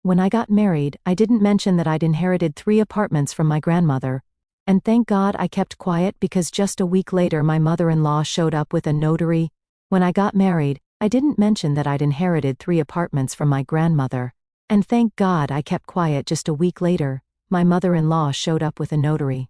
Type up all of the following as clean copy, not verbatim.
When I got married, I didn't mention that I'd inherited 3 apartments from my grandmother. And thank God I kept quiet because just a week later my mother-in-law showed up with a notary. When I got married, I didn't mention that I'd inherited 3 apartments from my grandmother. And thank God I kept quiet just a week later, my mother-in-law showed up with a notary.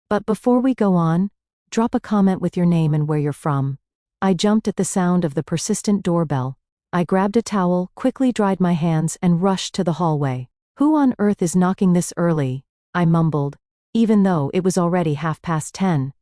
But before we go on, drop a comment with your name and where you're from. I jumped at the sound of the persistent doorbell. I grabbed a towel, quickly dried my hands, and rushed to the hallway. Who on earth is knocking this early? I mumbled, even though it was already 10:30.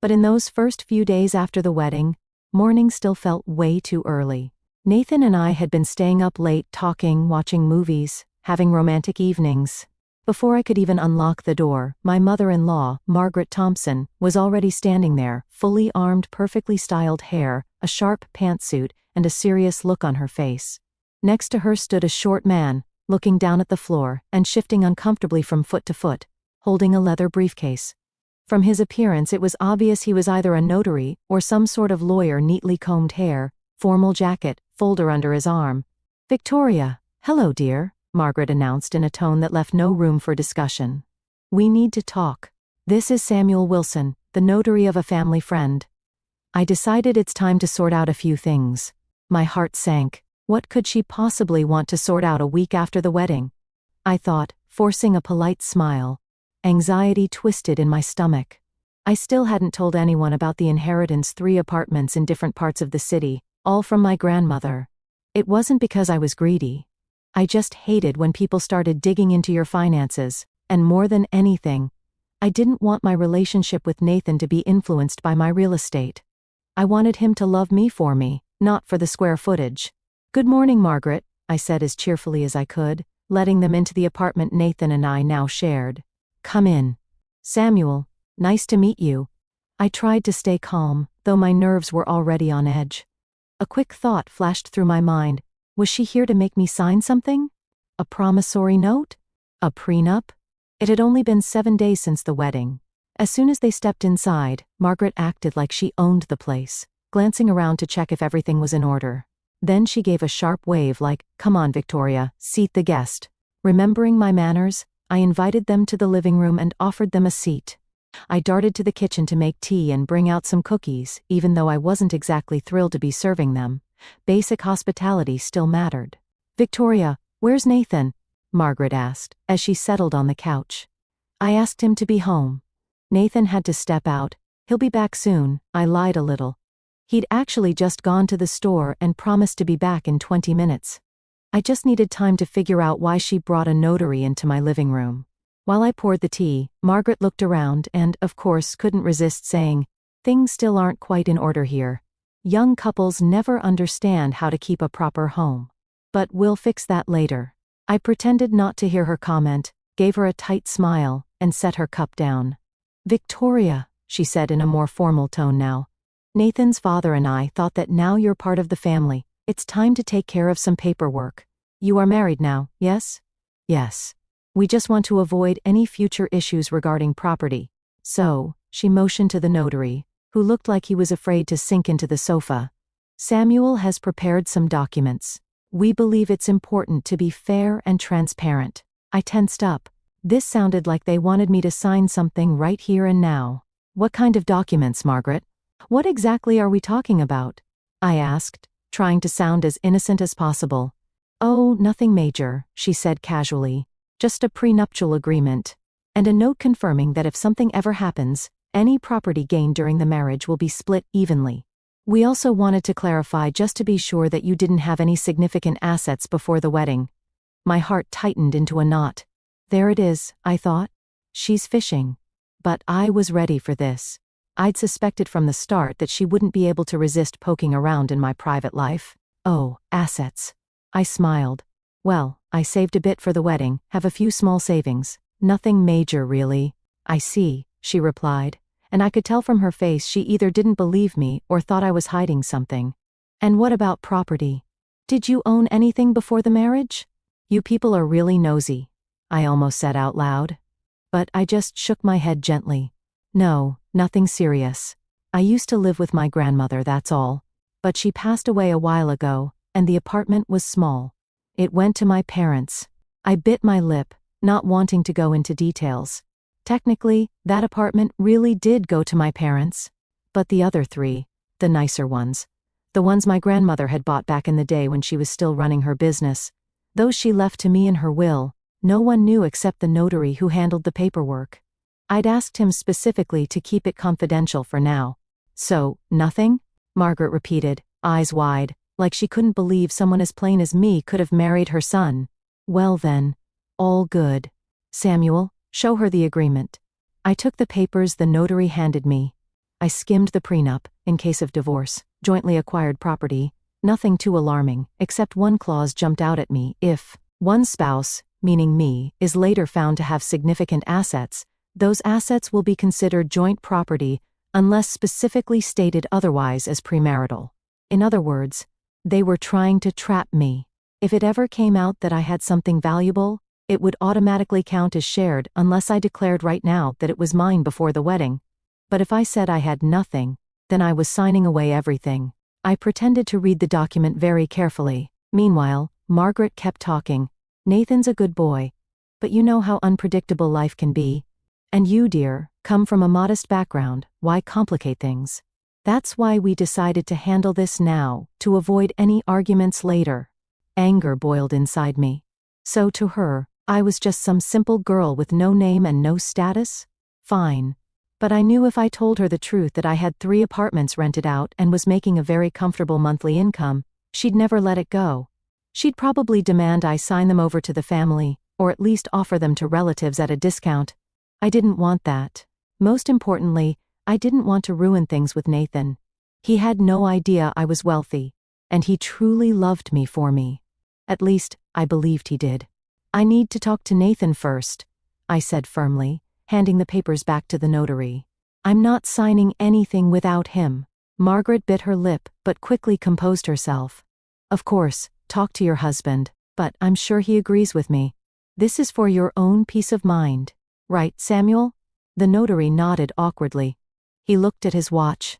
But in those first few days after the wedding, morning still felt way too early. Nathan and I had been staying up late talking, watching movies, having romantic evenings. Before I could even unlock the door, my mother-in-law, Margaret Thompson, was already standing there, fully armed, perfectly styled hair, a sharp pantsuit, and a serious look on her face. Next to her stood a short man, looking down at the floor and shifting uncomfortably from foot to foot, holding a leather briefcase. From his appearance it was obvious he was either a notary or some sort of lawyer. Neatly combed hair, formal jacket, folder under his arm. "Victoria, hello dear," Margaret announced in a tone that left no room for discussion. "We need to talk. This is Samuel Wilson, the notary of a family friend." I decided it's time to sort out a few things. My heart sank. What could she possibly want to sort out a week after the wedding? I thought, forcing a polite smile. Anxiety twisted in my stomach. I still hadn't told anyone about the inheritance, 3 apartments in different parts of the city, all from my grandmother. It wasn't because I was greedy. I just hated when people started digging into your finances, and more than anything, I didn't want my relationship with Nathan to be influenced by my real estate. I wanted him to love me for me, not for the square footage. "Good morning, Margaret," I said as cheerfully as I could, letting them into the apartment Nathan and I now shared. "Come in. Samuel, nice to meet you." I tried to stay calm, though my nerves were already on edge. A quick thought flashed through my mind. Was she here to make me sign something? A promissory note? A prenup? It had only been 7 days since the wedding. As soon as they stepped inside, Margaret acted like she owned the place, glancing around to check if everything was in order. Then she gave a sharp wave like, "Come on, Victoria, seat the guest." Remembering my manners, I invited them to the living room and offered them a seat. I darted to the kitchen to make tea and bring out some cookies, even though I wasn't exactly thrilled to be serving them. Basic hospitality still mattered. "Victoria, where's Nathan?" Margaret asked, as she settled on the couch. "I asked him to be home." "Nathan had to step out. He'll be back soon," I lied a little. He'd actually just gone to the store and promised to be back in 20 minutes. I just needed time to figure out why she brought a notary into my living room. While I poured the tea, Margaret looked around and, of course, couldn't resist saying, "Things still aren't quite in order here. Young couples never understand how to keep a proper home. But we'll fix that later." I pretended not to hear her comment, gave her a tight smile, and set her cup down. "Victoria," she said in a more formal tone now. "Nathan's father and I thought that now you're part of the family, it's time to take care of some paperwork. You are married now, yes?" "Yes. We just want to avoid any future issues regarding property. So," she motioned to the notary, who looked like he was afraid to sink into the sofa. "Samuel has prepared some documents. We believe it's important to be fair and transparent." I tensed up. This sounded like they wanted me to sign something right here and now. "What kind of documents, Margaret? What exactly are we talking about?" I asked, trying to sound as innocent as possible. "Oh, nothing major," she said casually. "Just a prenuptial agreement. And a note confirming that if something ever happens, any property gained during the marriage will be split evenly. We also wanted to clarify just to be sure that you didn't have any significant assets before the wedding." My heart tightened into a knot. There it is, I thought. She's fishing. But I was ready for this. I'd suspected from the start that she wouldn't be able to resist poking around in my private life. "Oh, assets." I smiled. "Well, I saved a bit for the wedding, have a few small savings. Nothing major, really." "I see," she replied, and I could tell from her face she either didn't believe me or thought I was hiding something. "And what about property? Did you own anything before the marriage?" "You people are really nosy," I almost said out loud. But I just shook my head gently. "No, nothing serious. I used to live with my grandmother, that's all. But she passed away a while ago, and the apartment was small. It went to my parents." I bit my lip, not wanting to go into details. Technically, that apartment really did go to my parents. But the other 3, the nicer ones, the ones my grandmother had bought back in the day when she was still running her business, those she left to me in her will, no one knew except the notary who handled the paperwork. I'd asked him specifically to keep it confidential for now. So, nothing? Margaret repeated, eyes wide, like she couldn't believe someone as plain as me could have married her son. Well then, all good. Samuel, show her the agreement. I took the papers the notary handed me. I skimmed the prenup, in case of divorce, jointly acquired property, nothing too alarming, except one clause jumped out at me. If one spouse, meaning me, is later found to have significant assets, those assets will be considered joint property unless specifically stated otherwise as premarital. In other words, they were trying to trap me. If it ever came out that I had something valuable, it would automatically count as shared unless I declared right now that it was mine before the wedding. But if I said I had nothing, then I was signing away everything. I pretended to read the document very carefully. Meanwhile, Margaret kept talking. Nathan's a good boy. But you know how unpredictable life can be. And you, dear, come from a modest background. Why complicate things? That's why we decided to handle this now, to avoid any arguments later. Anger boiled inside me. So to her, I was just some simple girl with no name and no status? Fine. But I knew if I told her the truth that I had 3 apartments rented out and was making a very comfortable monthly income, she'd never let it go. She'd probably demand I sign them over to the family, or at least offer them to relatives at a discount. I didn't want that. Most importantly, I didn't want to ruin things with Nathan. He had no idea I was wealthy, and he truly loved me for me. At least, I believed he did. I need to talk to Nathan first, I said firmly, handing the papers back to the notary. I'm not signing anything without him. Margaret bit her lip but quickly composed herself. Of course, talk to your husband, but I'm sure he agrees with me. This is for your own peace of mind. Right, Samuel? The notary nodded awkwardly. He looked at his watch.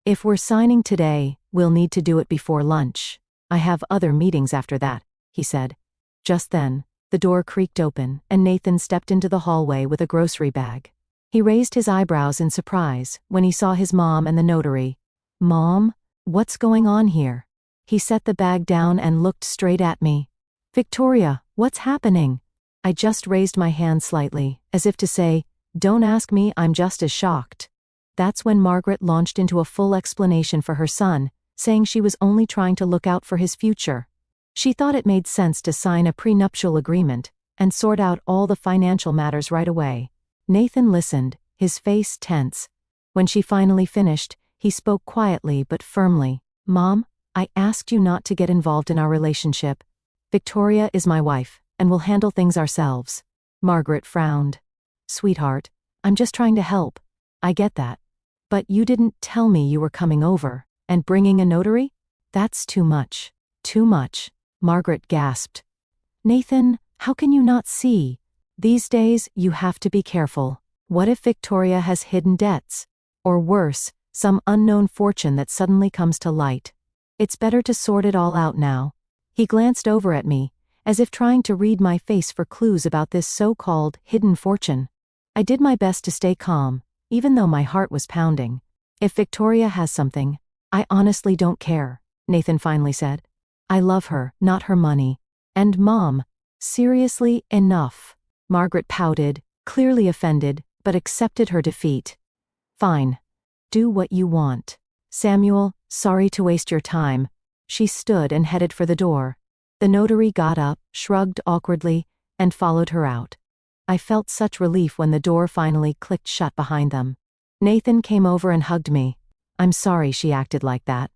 If we're signing today, we'll need to do it before lunch. I have other meetings after that, he said. Just then, the door creaked open and Nathan stepped into the hallway with a grocery bag. He raised his eyebrows in surprise when he saw his mom and the notary. Mom? What's going on here? He set the bag down and looked straight at me. Victoria, what's happening? I just raised my hand slightly, as if to say, don't ask me, I'm just as shocked. That's when Margaret launched into a full explanation for her son, saying she was only trying to look out for his future. She thought it made sense to sign a prenuptial agreement and sort out all the financial matters right away. Nathan listened, his face tense. When she finally finished, he spoke quietly but firmly. Mom, I asked you not to get involved in our relationship. Victoria is my wife, and we'll handle things ourselves. Margaret frowned. Sweetheart, I'm just trying to help. I get that. But you didn't tell me you were coming over, and bringing a notary? That's too much. Too much. Margaret gasped. Nathan, how can you not see? These days, you have to be careful. What if Victoria has hidden debts? Or worse, some unknown fortune that suddenly comes to light. It's better to sort it all out now. He glanced over at me, as if trying to read my face for clues about this so-called hidden fortune. I did my best to stay calm, even though my heart was pounding. If Victoria has something, I honestly don't care, Nathan finally said. I love her, not her money. And Mom, seriously, enough. Margaret pouted, clearly offended, but accepted her defeat. Fine. Do what you want. Samuel, sorry to waste your time. She stood and headed for the door. The notary got up, shrugged awkwardly, and followed her out. I felt such relief when the door finally clicked shut behind them. Nathan came over and hugged me. I'm sorry she acted like that.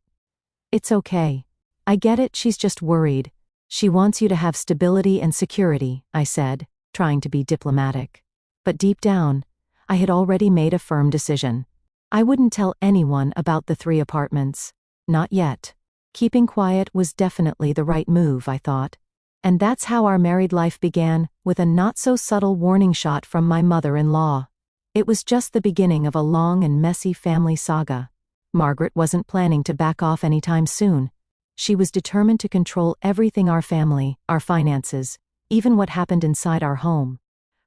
It's okay. I get it, she's just worried. She wants you to have stability and security, I said, trying to be diplomatic. But deep down, I had already made a firm decision. I wouldn't tell anyone about the 3 apartments. Not yet. Keeping quiet was definitely the right move, I thought. And that's how our married life began, with a not-so-subtle warning shot from my mother-in-law. It was just the beginning of a long and messy family saga. Margaret wasn't planning to back off anytime soon. She was determined to control everything our family, our finances, even what happened inside our home.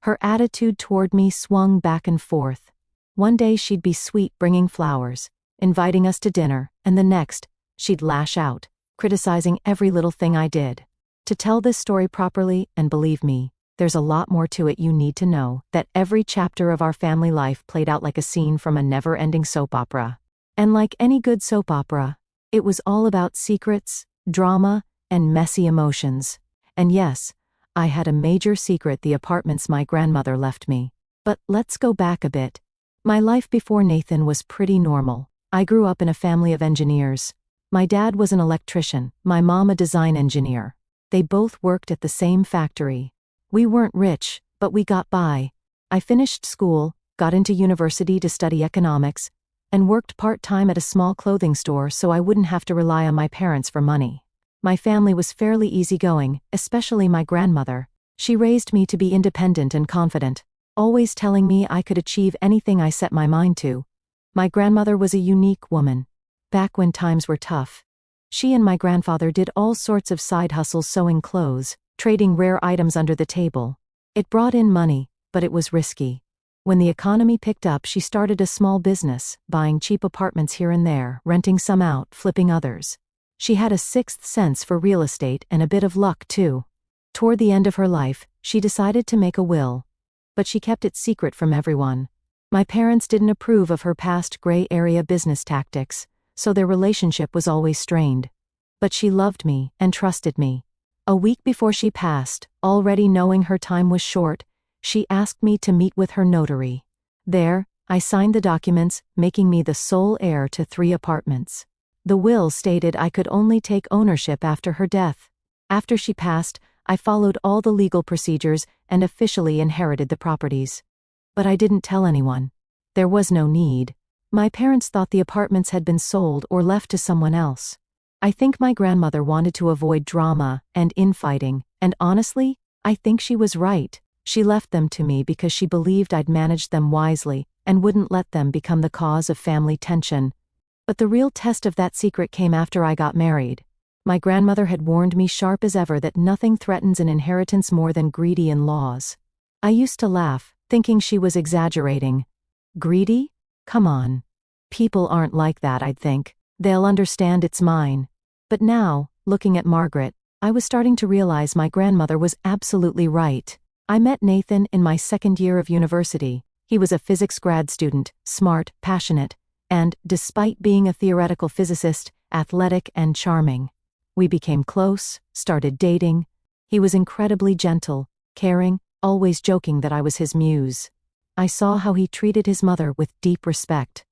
Her attitude toward me swung back and forth. One day she'd be sweet, bringing flowers, inviting us to dinner, and the next, she'd lash out, criticizing every little thing I did. To tell this story properly, and believe me, there's a lot more to it, you need to know that every chapter of our family life played out like a scene from a never-ending soap opera. And like any good soap opera, it was all about secrets, drama, and messy emotions. And yes, I had a major secret: the apartments my grandmother left me. But let's go back a bit. My life before Nathan was pretty normal. I grew up in a family of engineers. My dad was an electrician, my mom a design engineer. They both worked at the same factory. We weren't rich, but we got by. I finished school, got into university to study economics, and worked part-time at a small clothing store so I wouldn't have to rely on my parents for money. My family was fairly easygoing, especially my grandmother. She raised me to be independent and confident, always telling me I could achieve anything I set my mind to. My grandmother was a unique woman. Back when times were tough, she and my grandfather did all sorts of side hustles, sewing clothes, trading rare items under the table. It brought in money, but it was risky. When the economy picked up, she started a small business, buying cheap apartments here and there, renting some out, flipping others. She had a sixth sense for real estate and a bit of luck too. Toward the end of her life, she decided to make a will, but she kept it secret from everyone. My parents didn't approve of her past gray area business tactics, so their relationship was always strained. But she loved me and trusted me. A week before she passed, already knowing her time was short, she asked me to meet with her notary. There, I signed the documents, making me the sole heir to 3 apartments. The will stated I could only take ownership after her death. After she passed, I followed all the legal procedures and officially inherited the properties. But I didn't tell anyone. There was no need. My parents thought the apartments had been sold or left to someone else. I think my grandmother wanted to avoid drama and infighting, and honestly, I think she was right. She left them to me because she believed I'd managed them wisely and wouldn't let them become the cause of family tension. But the real test of that secret came after I got married. My grandmother had warned me sharp as ever that nothing threatens an inheritance more than greedy in-laws. I used to laugh, thinking she was exaggerating. Greedy? Come on. People aren't like that, I'd think. They'll understand it's mine. But now, looking at Margaret, I was starting to realize my grandmother was absolutely right. I met Nathan in my second year of university. He was a physics grad student, smart, passionate, and, despite being a theoretical physicist, athletic and charming. We became close, started dating. He was incredibly gentle, caring, always joking that I was his muse. I saw how he treated his mother with deep respect.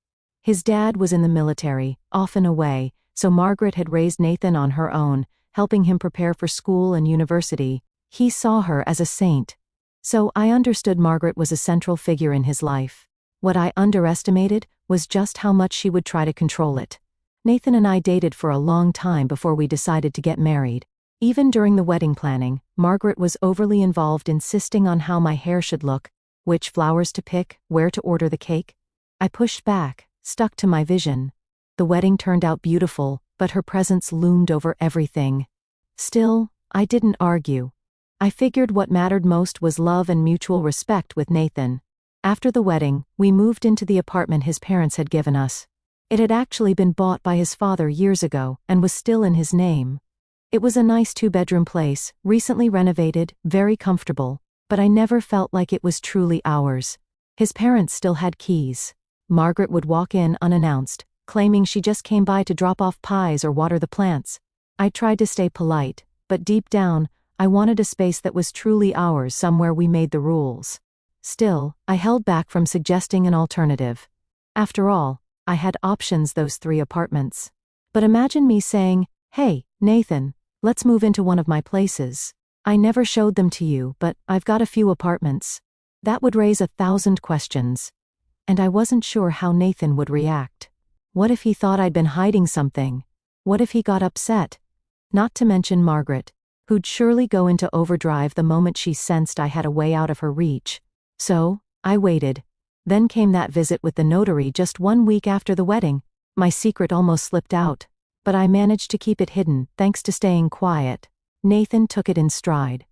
His dad was in the military, often away, so Margaret had raised Nathan on her own, helping him prepare for school and university. He saw her as a saint. So I understood Margaret was a central figure in his life. What I underestimated was just how much she would try to control it. Nathan and I dated for a long time before we decided to get married. Even during the wedding planning, Margaret was overly involved, insisting on how my hair should look, which flowers to pick, where to order the cake. I pushed back, stuck to my vision. The wedding turned out beautiful, but her presence loomed over everything. Still, I didn't argue. I figured what mattered most was love and mutual respect with Nathan. After the wedding, we moved into the apartment his parents had given us. It had actually been bought by his father years ago and was still in his name. It was a nice 2-bedroom place, recently renovated, very comfortable, but I never felt like it was truly ours. His parents still had keys. Margaret would walk in unannounced, claiming she just came by to drop off pies or water the plants. I tried to stay polite, but deep down, I wanted a space that was truly ours, somewhere we made the rules. Still, I held back from suggesting an alternative. After all, I had options, those 3 apartments. But imagine me saying, "Hey, Nathan, let's move into one of my places. I never showed them to you, but I've got a few apartments." That would raise 1,000 questions. And I wasn't sure how Nathan would react. What if he thought I'd been hiding something? What if he got upset? Not to mention Margaret, who'd surely go into overdrive the moment she sensed I had a way out of her reach. So, I waited. Then came that visit with the notary just 1 week after the wedding. My secret almost slipped out. But I managed to keep it hidden, thanks to staying quiet. Nathan took it in stride.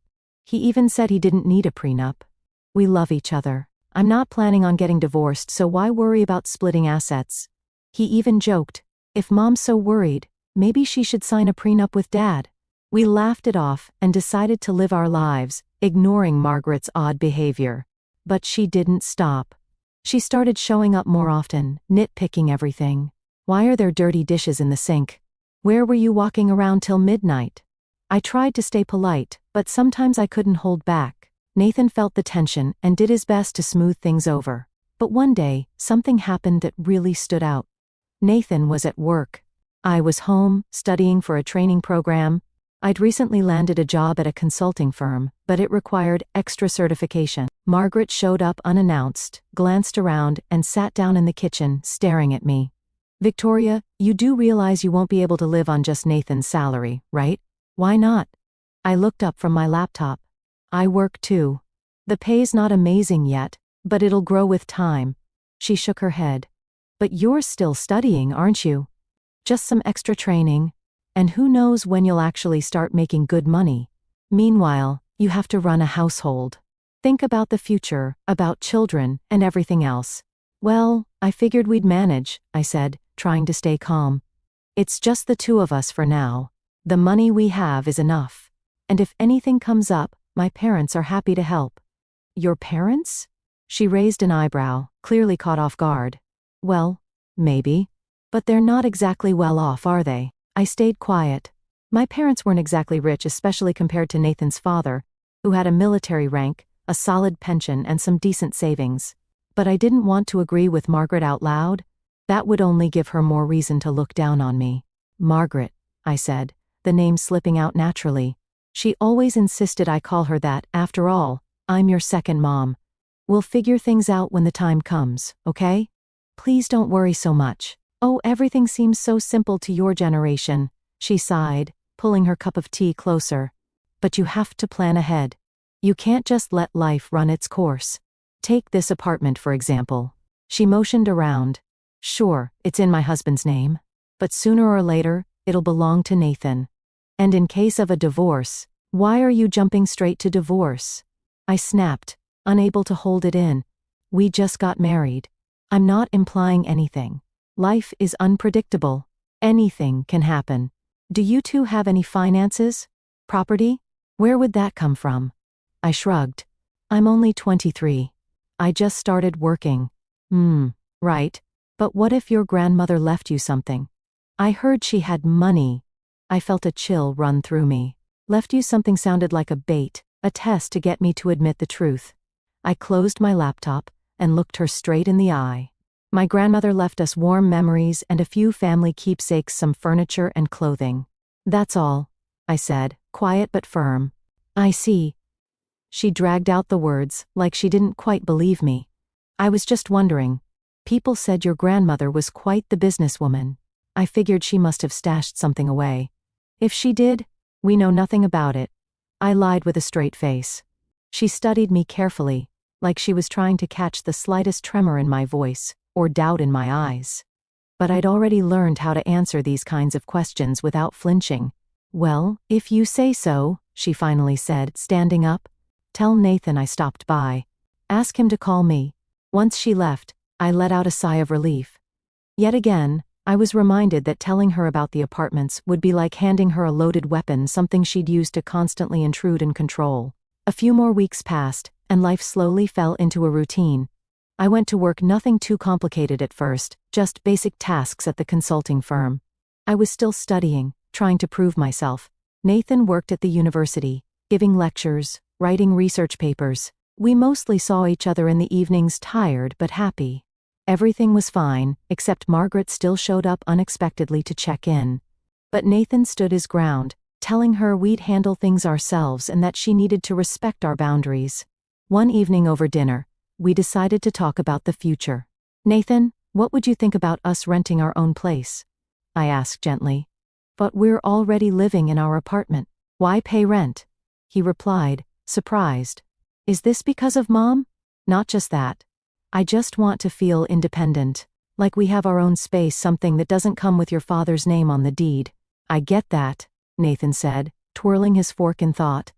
He even said he didn't need a prenup. We love each other. I'm not planning on getting divorced, so why worry about splitting assets? He even joked, if Mom's so worried, maybe she should sign a prenup with Dad. We laughed it off and decided to live our lives, ignoring Margaret's odd behavior. But she didn't stop. She started showing up more often, nitpicking everything. Why are there dirty dishes in the sink? Where were you walking around till midnight? I tried to stay polite, but sometimes I couldn't hold back. Nathan felt the tension and did his best to smooth things over. But one day, something happened that really stood out. Nathan was at work. I was home, studying for a training program. I'd recently landed a job at a consulting firm, but it required extra certification. Margaret showed up unannounced, glanced around, and sat down in the kitchen, staring at me. Victoria, you do realize you won't be able to live on just Nathan's salary, right? Why not? I looked up from my laptop. I work too. The pay's not amazing yet, but it'll grow with time. She shook her head. But you're still studying, aren't you? Just some extra training. And who knows when you'll actually start making good money. Meanwhile, you have to run a household. Think about the future, about children, and everything else. Well, I figured we'd manage, I said, trying to stay calm. It's just the two of us for now. The money we have is enough. And if anything comes up, my parents are happy to help. Your parents? She raised an eyebrow, clearly caught off guard. Well, maybe. But they're not exactly well off, are they? I stayed quiet. My parents weren't exactly rich, especially compared to Nathan's father, who had a military rank, a solid pension, and some decent savings. But I didn't want to agree with Margaret out loud. That would only give her more reason to look down on me. Margaret, I said, the name slipping out naturally. She always insisted I call her that. After all, I'm your second mom. We'll figure things out when the time comes, okay? Please don't worry so much. Oh, everything seems so simple to your generation, she sighed, pulling her cup of tea closer. But you have to plan ahead. You can't just let life run its course. Take this apartment, for example. She motioned around. Sure, it's in my husband's name. But sooner or later, it'll belong to Nathan. And in case of a divorce, why are you jumping straight to divorce? I snapped, unable to hold it in. We just got married. I'm not implying anything. Life is unpredictable. Anything can happen. Do you two have any finances? Property? Where would that come from? I shrugged. I'm only 23. I just started working. Right. But what if your grandmother left you something? I heard she had money. I felt a chill run through me. Left you something sounded like a bait, a test to get me to admit the truth. I closed my laptop and looked her straight in the eye. My grandmother left us warm memories and a few family keepsakes, some furniture and clothing. That's all, I said, quiet but firm. I see. She dragged out the words, like she didn't quite believe me. I was just wondering. People said your grandmother was quite the businesswoman. I figured she must have stashed something away. If she did, we know nothing about it. I lied with a straight face. She studied me carefully, like she was trying to catch the slightest tremor in my voice, or doubt in my eyes. But I'd already learned how to answer these kinds of questions without flinching. Well, if you say so, she finally said, standing up. Tell Nathan I stopped by. Ask him to call me. Once she left, I let out a sigh of relief. Yet again, I was reminded that telling her about the apartments would be like handing her a loaded weapon, something she'd use to constantly intrude and control. A few more weeks passed, and life slowly fell into a routine. I went to work, nothing too complicated at first, just basic tasks at the consulting firm. I was still studying, trying to prove myself. Nathan worked at the university, giving lectures, writing research papers. We mostly saw each other in the evenings, tired but happy. Everything was fine, except Margaret still showed up unexpectedly to check in. But Nathan stood his ground, telling her we'd handle things ourselves and that she needed to respect our boundaries. One evening over dinner, we decided to talk about the future. Nathan, what would you think about us renting our own place? I asked gently. But we're already living in our apartment. Why pay rent? He replied, surprised. Is this because of Mom? Not just that. I just want to feel independent, like we have our own space, something that doesn't come with your father's name on the deed. I get that, Nathan said, twirling his fork in thought.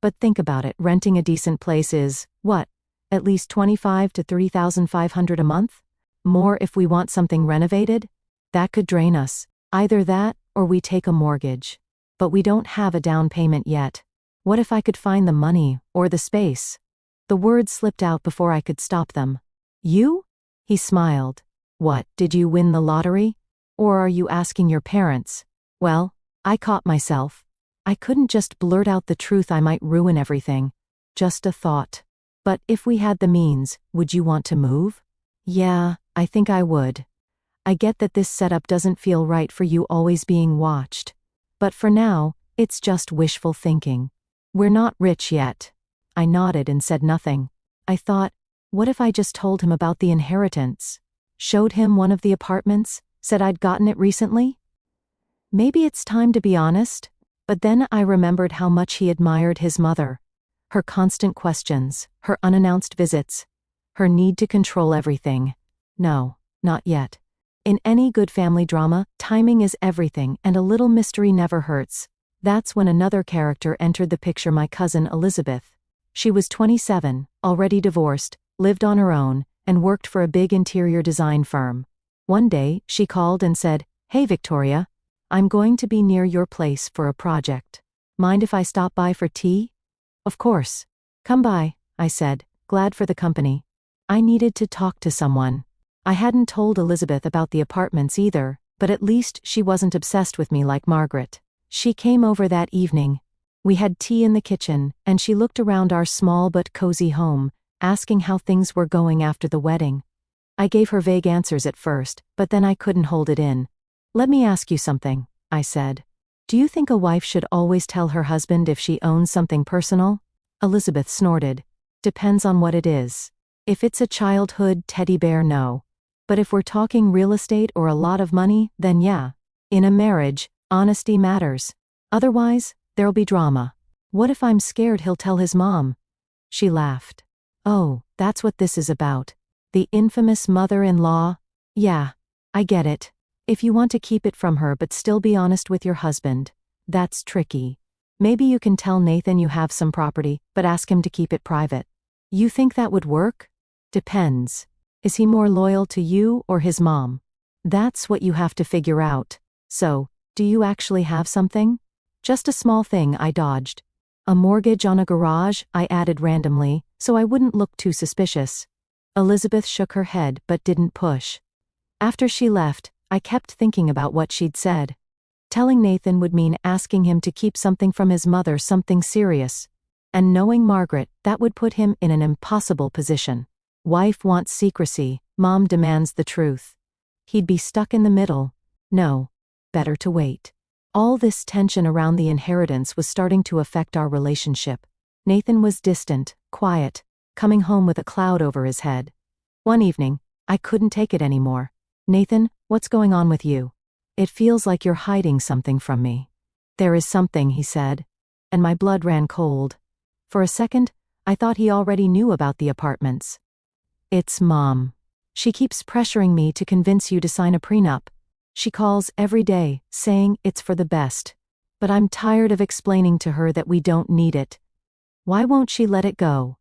But think about it, renting a decent place is, what, at least $25 to $3,500 a month? More if we want something renovated? That could drain us. Either that, or we take a mortgage. But we don't have a down payment yet. What if I could find the money, or the space? The words slipped out before I could stop them. You? He smiled. What, did you win the lottery? Or are you asking your parents? Well, I caught myself. I couldn't just blurt out the truth, I might ruin everything. Just a thought. But if we had the means, would you want to move? Yeah, I think I would. I get that this setup doesn't feel right for you always being watched. But for now, it's just wishful thinking. We're not rich yet. I nodded and said nothing. I thought, what if I just told him about the inheritance? Showed him one of the apartments, said I'd gotten it recently? Maybe it's time to be honest. But then I remembered how much he admired his mother. Her constant questions, her unannounced visits, her need to control everything. No, not yet. In any good family drama, timing is everything and a little mystery never hurts. That's when another character entered the picture, my cousin Elizabeth. She was 27, already divorced, lived on her own, and worked for a big interior design firm. One day, she called and said, "Hey Victoria, I'm going to be near your place for a project. Mind if I stop by for tea?" Of course. Come by, I said, glad for the company. I needed to talk to someone. I hadn't told Elizabeth about the apartments either, but at least she wasn't obsessed with me like Margaret. She came over that evening. We had tea in the kitchen, and she looked around our small but cozy home, asking how things were going after the wedding. I gave her vague answers at first, but then I couldn't hold it in. "Let me ask you something," I said. "Do you think a wife should always tell her husband if she owns something personal?" Elizabeth snorted. "Depends on what it is. If it's a childhood teddy bear, no. But if we're talking real estate or a lot of money, then yeah. In a marriage, honesty matters. Otherwise, there'll be drama. What if I'm scared he'll tell his mom?" She laughed. "Oh, that's what this is about. The infamous mother-in-law? Yeah, I get it. If you want to keep it from her but still be honest with your husband, that's tricky. Maybe you can tell Nathan you have some property, but ask him to keep it private. You think that would work? Depends. Is he more loyal to you or his mom? That's what you have to figure out. So, do you actually have something?" "Just a small thing," I dodged. "A mortgage on a garage," I added randomly, so I wouldn't look too suspicious. Elizabeth shook her head but didn't push. After she left, I kept thinking about what she'd said. Telling Nathan would mean asking him to keep something from his mother, something serious. And knowing Margaret, that would put him in an impossible position. Wife wants secrecy, mom demands the truth. He'd be stuck in the middle. No, better to wait. All this tension around the inheritance was starting to affect our relationship. Nathan was distant, quiet, coming home with a cloud over his head. One evening, I couldn't take it anymore. "Nathan, what's going on with you? It feels like you're hiding something from me." "There is something," he said. And my blood ran cold. For a second, I thought he already knew about the apartments. "It's Mom. She keeps pressuring me to convince you to sign a prenup. She calls every day, saying it's for the best. But I'm tired of explaining to her that we don't need it." "Why won't she let it go?"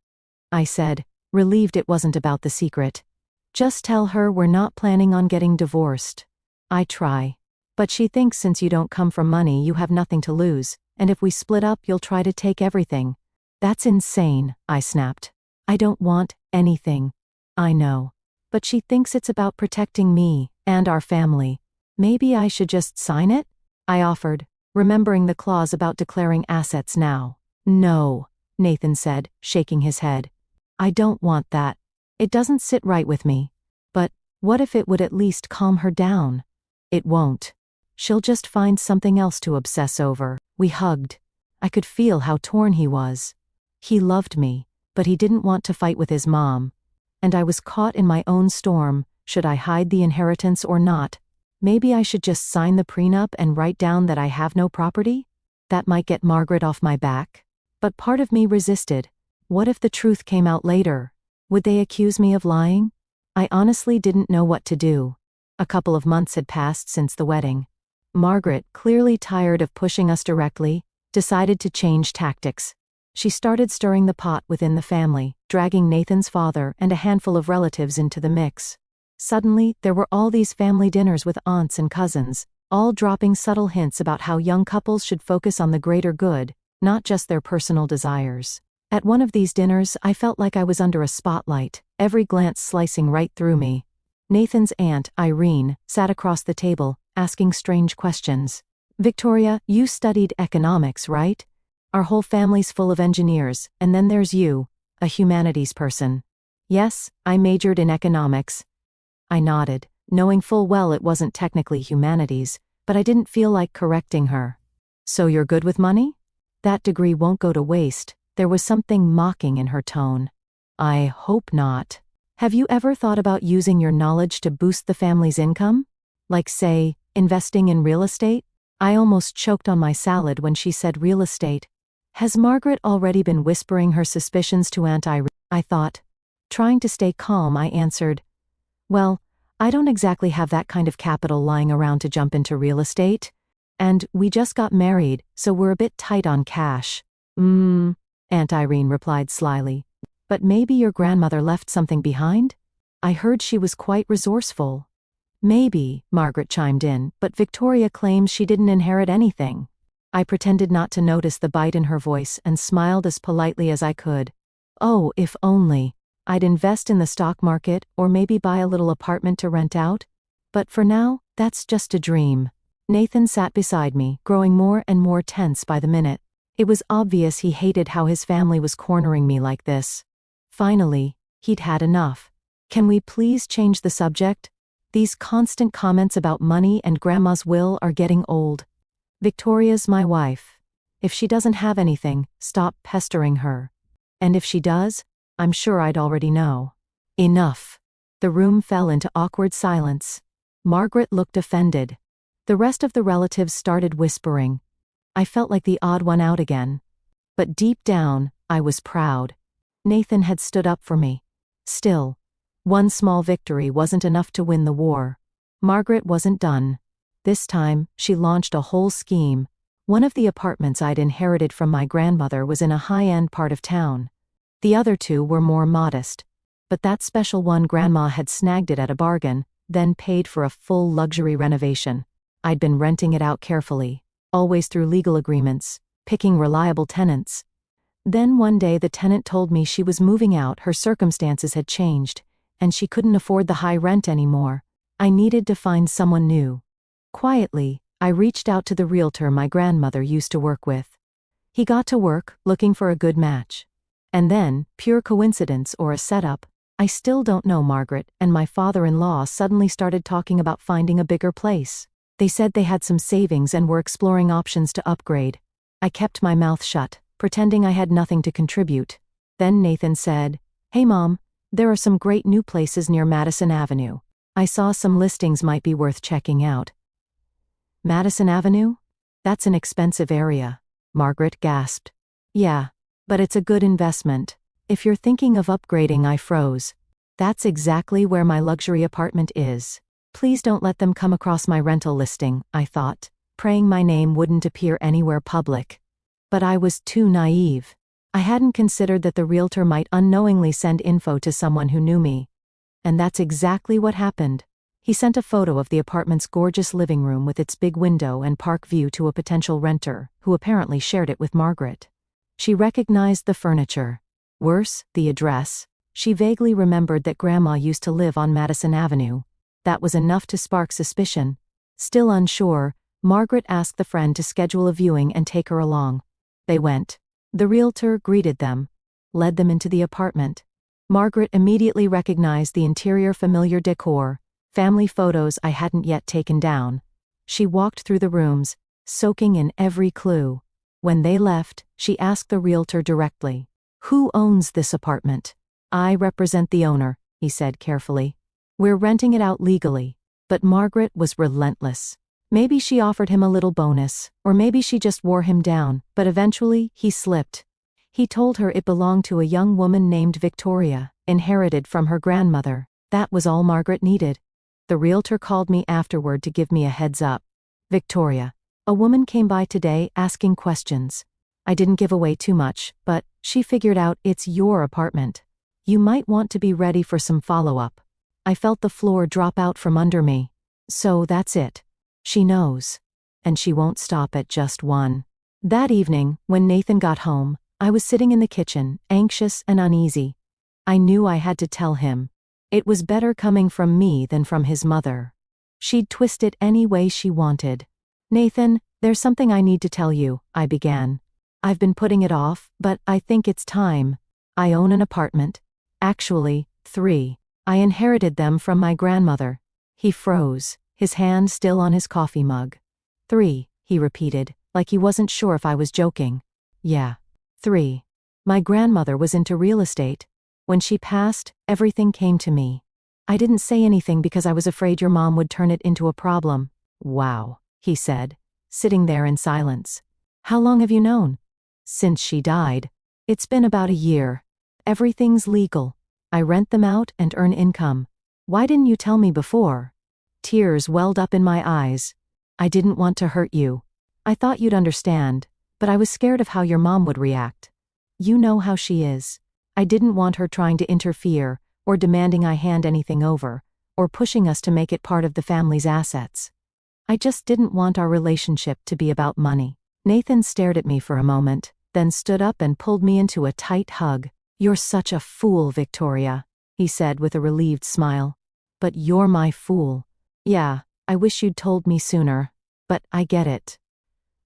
I said, relieved it wasn't about the secret. "Just tell her we're not planning on getting divorced." I try. "But she thinks since you don't come from money you have nothing to lose, and if we split up you'll try to take everything." "That's insane," I snapped. "I don't want anything." "I know. But she thinks it's about protecting me, and our family. Maybe I should just sign it?" I offered, remembering the clause about declaring assets now. "No," Nathan said, shaking his head. "I don't want that. It doesn't sit right with me. But, what if it would at least calm her down?" "It won't. She'll just find something else to obsess over." We hugged. I could feel how torn he was. He loved me, but he didn't want to fight with his mom. And I was caught in my own storm. Should I hide the inheritance or not? Maybe I should just sign the prenup and write down that I have no property? That might get Margaret off my back. But part of me resisted. What if the truth came out later? Would they accuse me of lying? I honestly didn't know what to do. A couple of months had passed since the wedding. Margaret, clearly tired of pushing us directly, decided to change tactics. She started stirring the pot within the family, dragging Nathan's father and a handful of relatives into the mix. Suddenly, there were all these family dinners with aunts and cousins, all dropping subtle hints about how young couples should focus on the greater good, not just their personal desires. At one of these dinners, I felt like I was under a spotlight, every glance slicing right through me. Nathan's aunt, Irene, sat across the table, asking strange questions. "Victoria, you studied economics, right? Our whole family's full of engineers, and then there's you, a humanities person." "Yes, I majored in economics." I nodded, knowing full well it wasn't technically humanities, but I didn't feel like correcting her. "So you're good with money? That degree won't go to waste." There was something mocking in her tone. "I hope not. Have you ever thought about using your knowledge to boost the family's income? Like, say, investing in real estate?" I almost choked on my salad when she said real estate. Has Margaret already been whispering her suspicions to Aunt Irene? I thought. Trying to stay calm, I answered, "Well, I don't exactly have that kind of capital lying around to jump into real estate. And we just got married, so we're a bit tight on cash." Aunt Irene replied slyly. "But maybe your grandmother left something behind? I heard she was quite resourceful." "Maybe," Margaret chimed in, "but Victoria claims she didn't inherit anything." I pretended not to notice the bite in her voice and smiled as politely as I could. Oh, if only I'd invest in the stock market or maybe buy a little apartment to rent out. But for now, that's just a dream. Nathan sat beside me, growing more and more tense by the minute. It was obvious he hated how his family was cornering me like this. Finally, he'd had enough. "Can we please change the subject? These constant comments about money and Grandma's will are getting old. Victoria's my wife. If she doesn't have anything, stop pestering her. And if she does, I'm sure I'd already know." Enough. The room fell into awkward silence. Margaret looked offended. The rest of the relatives started whispering. I felt like the odd one out again. But deep down, I was proud. Nathan had stood up for me. Still, one small victory wasn't enough to win the war. Margaret wasn't done. This time, she launched a whole scheme. One of the apartments I'd inherited from my grandmother was in a high-end part of town. The other two were more modest. But that special one, Grandma had snagged it at a bargain, then paid for a full luxury renovation. I'd been renting it out carefully, always through legal agreements, picking reliable tenants. Then one day the tenant told me she was moving out, her circumstances had changed, and she couldn't afford the high rent anymore. I needed to find someone new. Quietly, I reached out to the realtor my grandmother used to work with. He got to work, looking for a good match. And then, pure coincidence or a setup, I still don't know, Margaret and my father-in-law suddenly started talking about finding a bigger place. They said they had some savings and were exploring options to upgrade. I kept my mouth shut, pretending I had nothing to contribute. Then Nathan said, "Hey Mom, there are some great new places near Madison Avenue. I saw some listings might be worth checking out." "Madison Avenue? That's an expensive area," Margaret gasped. "Yeah, but it's a good investment. If you're thinking of upgrading," I froze. "That's exactly where my luxury apartment is. Please don't let them come across my rental listing," I thought, praying my name wouldn't appear anywhere public. But I was too naive. I hadn't considered that the realtor might unknowingly send info to someone who knew me. And that's exactly what happened. He sent a photo of the apartment's gorgeous living room with its big window and park view to a potential renter, who apparently shared it with Margaret. She recognized the furniture. Worse, the address. She vaguely remembered that Grandma used to live on Madison Avenue. That was enough to spark suspicion. Still unsure, Margaret asked the friend to schedule a viewing and take her along. They went. The realtor greeted them, led them into the apartment. Margaret immediately recognized the interior, familiar decor, family photos I hadn't yet taken down. She walked through the rooms, soaking in every clue. When they left, she asked the realtor directly, "Who owns this apartment?" "I represent the owner," he said carefully. "We're renting it out legally." But Margaret was relentless. Maybe she offered him a little bonus, or maybe she just wore him down, but eventually, he slipped. He told her it belonged to a young woman named Victoria, inherited from her grandmother. That was all Margaret needed. The realtor called me afterward to give me a heads up. "Victoria, a woman came by today asking questions." I didn't give away too much, but she figured out it's your apartment. You might want to be ready for some follow-up. I felt the floor drop out from under me. So that's it. She knows. And she won't stop at just one. That evening, when Nathan got home, I was sitting in the kitchen, anxious and uneasy. I knew I had to tell him. It was better coming from me than from his mother. She'd twist it any way she wanted. Nathan, there's something I need to tell you, I began. I've been putting it off, but I think it's time. I own an apartment. Actually, 3. I inherited them from my grandmother. He froze, his hand still on his coffee mug. 3, he repeated, like he wasn't sure if I was joking. Yeah. 3. My grandmother was into real estate. When she passed, everything came to me. I didn't say anything because I was afraid your mom would turn it into a problem. Wow, he said, sitting there in silence. How long have you known? Since she died. It's been about a year. Everything's legal. I rent them out and earn income. Why didn't you tell me before? Tears welled up in my eyes. I didn't want to hurt you. I thought you'd understand, but I was scared of how your mom would react. You know how she is. I didn't want her trying to interfere, or demanding I hand anything over, or pushing us to make it part of the family's assets. I just didn't want our relationship to be about money. Nathan stared at me for a moment, then stood up and pulled me into a tight hug. You're such a fool, Victoria, he said with a relieved smile. But you're my fool. Yeah, I wish you'd told me sooner, but I get it.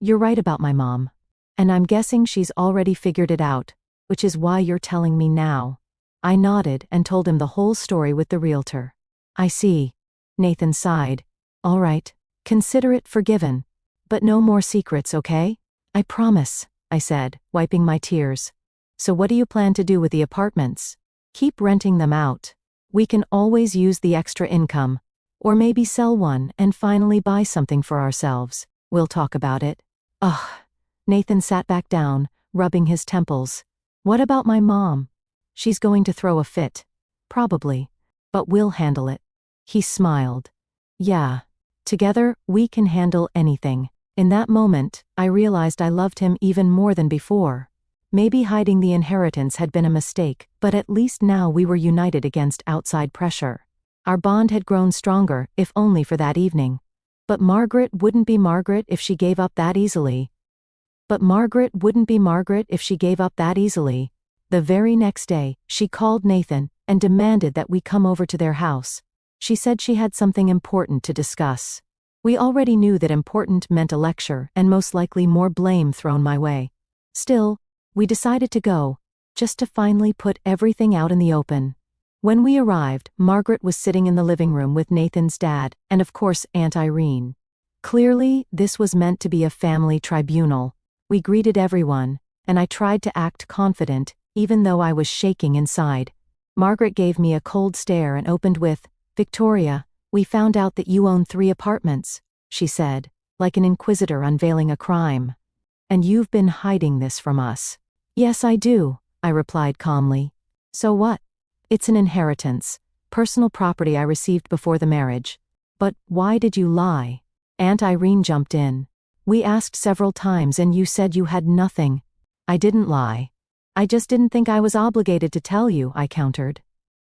You're right about my mom. And I'm guessing she's already figured it out, which is why you're telling me now. I nodded and told him the whole story with the realtor. I see. Nathan sighed. All right, consider it forgiven. But no more secrets, okay? I promise, I said, wiping my tears. So what do you plan to do with the apartments? Keep renting them out. We can always use the extra income. Or maybe sell one and finally buy something for ourselves. We'll talk about it. Ugh. Nathan sat back down, rubbing his temples. What about my mom? She's going to throw a fit. Probably. But we'll handle it. He smiled. Yeah. Together, we can handle anything. In that moment, I realized I loved him even more than before. Maybe hiding the inheritance had been a mistake, but at least now we were united against outside pressure. Our bond had grown stronger, if only for that evening. But Margaret wouldn't be Margaret if she gave up that easily. The very next day, she called Nathan and demanded that we come over to their house. She said she had something important to discuss. We already knew that important meant a lecture and most likely more blame thrown my way. Still, we decided to go, just to finally put everything out in the open. When we arrived, Margaret was sitting in the living room with Nathan's dad, and of course Aunt Irene. Clearly, this was meant to be a family tribunal. We greeted everyone, and I tried to act confident, even though I was shaking inside. Margaret gave me a cold stare and opened with, Victoria, we found out that you own 3 apartments, she said, like an inquisitor unveiling a crime. And you've been hiding this from us. Yes, I do, I replied calmly. So what? It's an inheritance, personal property I received before the marriage. But why did you lie? Aunt Irene jumped in. We asked several times and you said you had nothing. I didn't lie. I just didn't think I was obligated to tell you, I countered.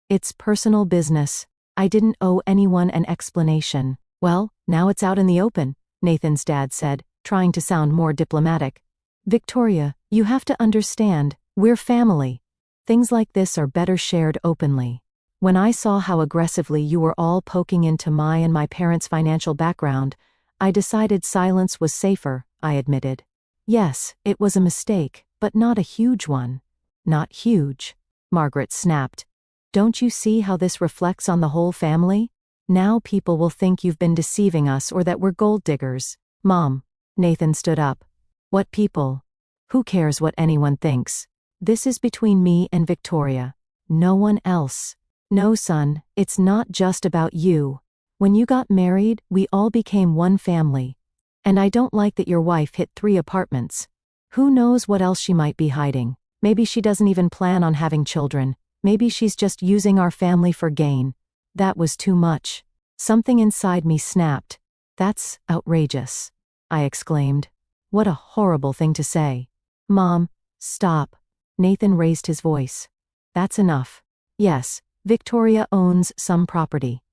It's personal business. I didn't owe anyone an explanation. Well, now it's out in the open, Nathan's dad said, trying to sound more diplomatic. Victoria, you have to understand, we're family. Things like this are better shared openly. When I saw how aggressively you were all poking into my and my parents' financial background, I decided silence was safer, I admitted. Yes, it was a mistake, but not a huge one. Not huge, Margaret snapped. Don't you see how this reflects on the whole family? Now people will think you've been deceiving us or that we're gold diggers. Mom. Nathan stood up. What people? Who cares what anyone thinks? This is between me and Victoria. No one else. No, son, it's not just about you. When you got married, we all became one family. And I don't like that your wife hit 3 apartments. Who knows what else she might be hiding? Maybe she doesn't even plan on having children. Maybe she's just using our family for gain. That was too much. Something inside me snapped. That's outrageous, I exclaimed. What a horrible thing to say. Mom, stop. Nathan raised his voice. That's enough. Yes, Victoria owns some property.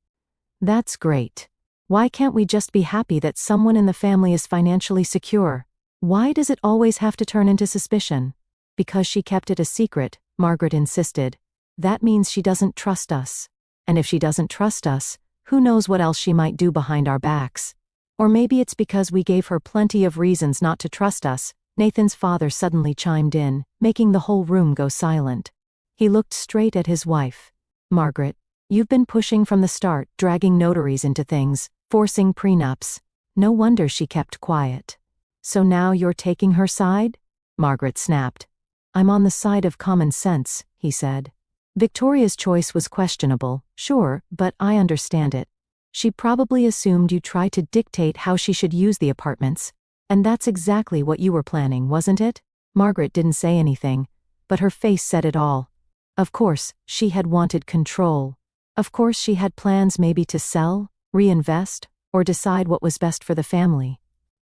That's great. Why can't we just be happy that someone in the family is financially secure? Why does it always have to turn into suspicion? Because she kept it a secret, Margaret insisted. That means she doesn't trust us. And if she doesn't trust us, who knows what else she might do behind our backs? Or maybe it's because we gave her plenty of reasons not to trust us. Nathan's father suddenly chimed in, making the whole room go silent. He looked straight at his wife. Margaret, you've been pushing from the start, dragging notaries into things, forcing prenups. No wonder she kept quiet. So now you're taking her side? Margaret snapped. I'm on the side of common sense, he said. Victoria's choice was questionable, sure, but I understand it. She probably assumed you'd try to dictate how she should use the apartments. And that's exactly what you were planning, wasn't it? Margaret didn't say anything, but her face said it all. Of course, she had wanted control. Of course she had plans maybe to sell, reinvest, or decide what was best for the family.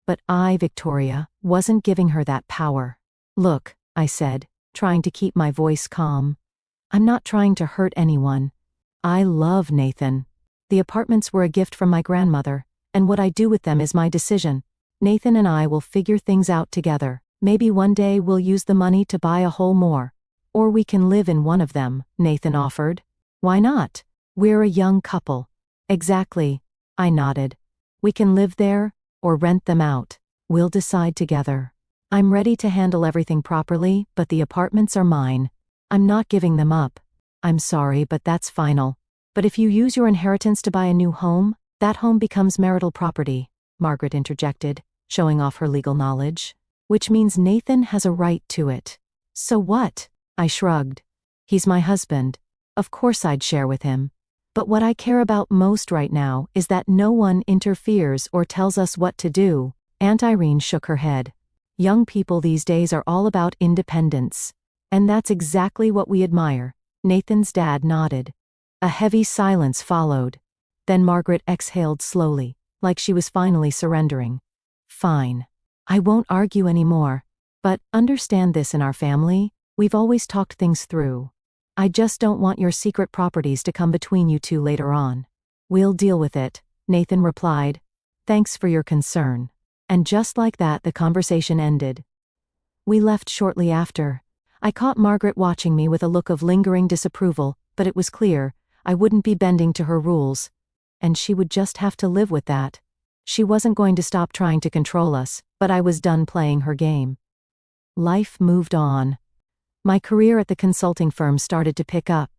But I, Victoria, wasn't giving her that power. Look, I said, trying to keep my voice calm. I'm not trying to hurt anyone. I love Nathan. The apartments were a gift from my grandmother, and what I do with them is my decision. Nathan and I will figure things out together. Maybe one day we'll use the money to buy a whole more. Or we can live in one of them, Nathan offered. Why not? We're a young couple. Exactly, I nodded. We can live there, or rent them out. We'll decide together. I'm ready to handle everything properly, but the apartments are mine. I'm not giving them up. I'm sorry, but that's final. But if you use your inheritance to buy a new home, that home becomes marital property, Margaret interjected, showing off her legal knowledge. Which means Nathan has a right to it. So what? I shrugged. He's my husband. Of course I'd share with him. But what I care about most right now is that no one interferes or tells us what to do. Aunt Irene shook her head. Young people these days are all about independence. And that's exactly what we admire. Nathan's dad nodded. A heavy silence followed. Then Margaret exhaled slowly, like she was finally surrendering. Fine. I won't argue anymore. But understand this, in our family, we've always talked things through. I just don't want your secret properties to come between you two later on. We'll deal with it, Nathan replied. Thanks for your concern. And just like that, the conversation ended. We left shortly after. I caught Margaret watching me with a look of lingering disapproval, but it was clear I wouldn't be bending to her rules. And she would just have to live with that. She wasn't going to stop trying to control us, but I was done playing her game. Life moved on. My career at the consulting firm started to pick up.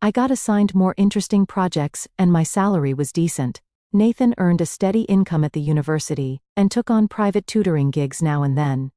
I got assigned more interesting projects, and my salary was decent. Nathan earned a steady income at the university, and took on private tutoring gigs now and then.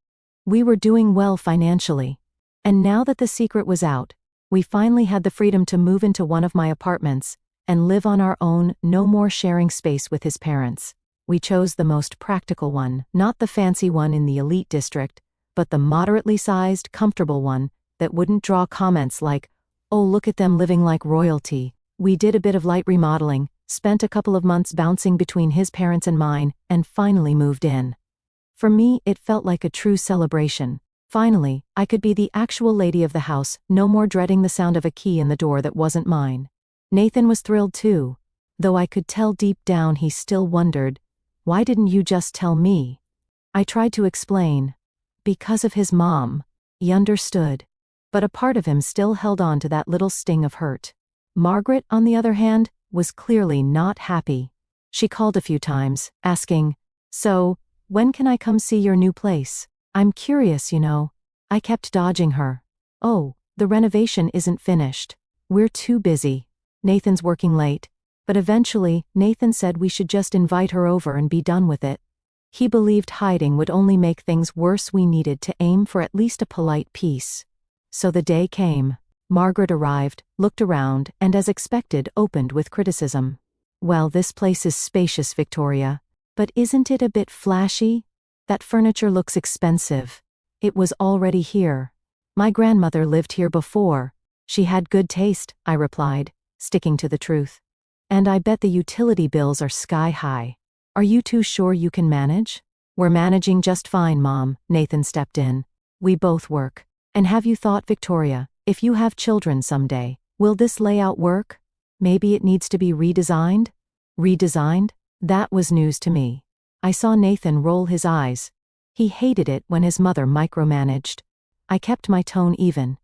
We were doing well financially. And now that the secret was out, we finally had the freedom to move into one of my apartments, and live on our own, no more sharing space with his parents. We chose the most practical one, not the fancy one in the elite district, but the moderately sized, comfortable one that wouldn't draw comments like, "Oh, look at them living like royalty." We did a bit of light remodeling, spent a couple of months bouncing between his parents and mine, and finally moved in. For me, it felt like a true celebration. Finally, I could be the actual lady of the house, no more dreading the sound of a key in the door that wasn't mine. Nathan was thrilled too, though I could tell deep down he still wondered, why didn't you just tell me? I tried to explain. Because of his mom. He understood. But a part of him still held on to that little sting of hurt. Margaret, on the other hand, was clearly not happy. She called a few times, asking, "So, when can I come see your new place? I'm curious, you know." I kept dodging her. "Oh, the renovation isn't finished. We're too busy. Nathan's working late." But eventually, Nathan said we should just invite her over and be done with it. He believed hiding would only make things worse. We needed to aim for at least a polite peace. So the day came. Margaret arrived, looked around, and as expected, opened with criticism. "Well, this place is spacious, Victoria. But isn't it a bit flashy? That furniture looks expensive." It was already here. My grandmother lived here before. She had good taste, I replied, sticking to the truth. And I bet the utility bills are sky high. Are you two sure you can manage? "We're managing just fine, Mom," Nathan stepped in. We both work. And have you thought, Victoria, if you have children someday, will this layout work? Maybe it needs to be redesigned? Redesigned? That was news to me. I saw Nathan roll his eyes. He hated it when his mother micromanaged. I kept my tone even.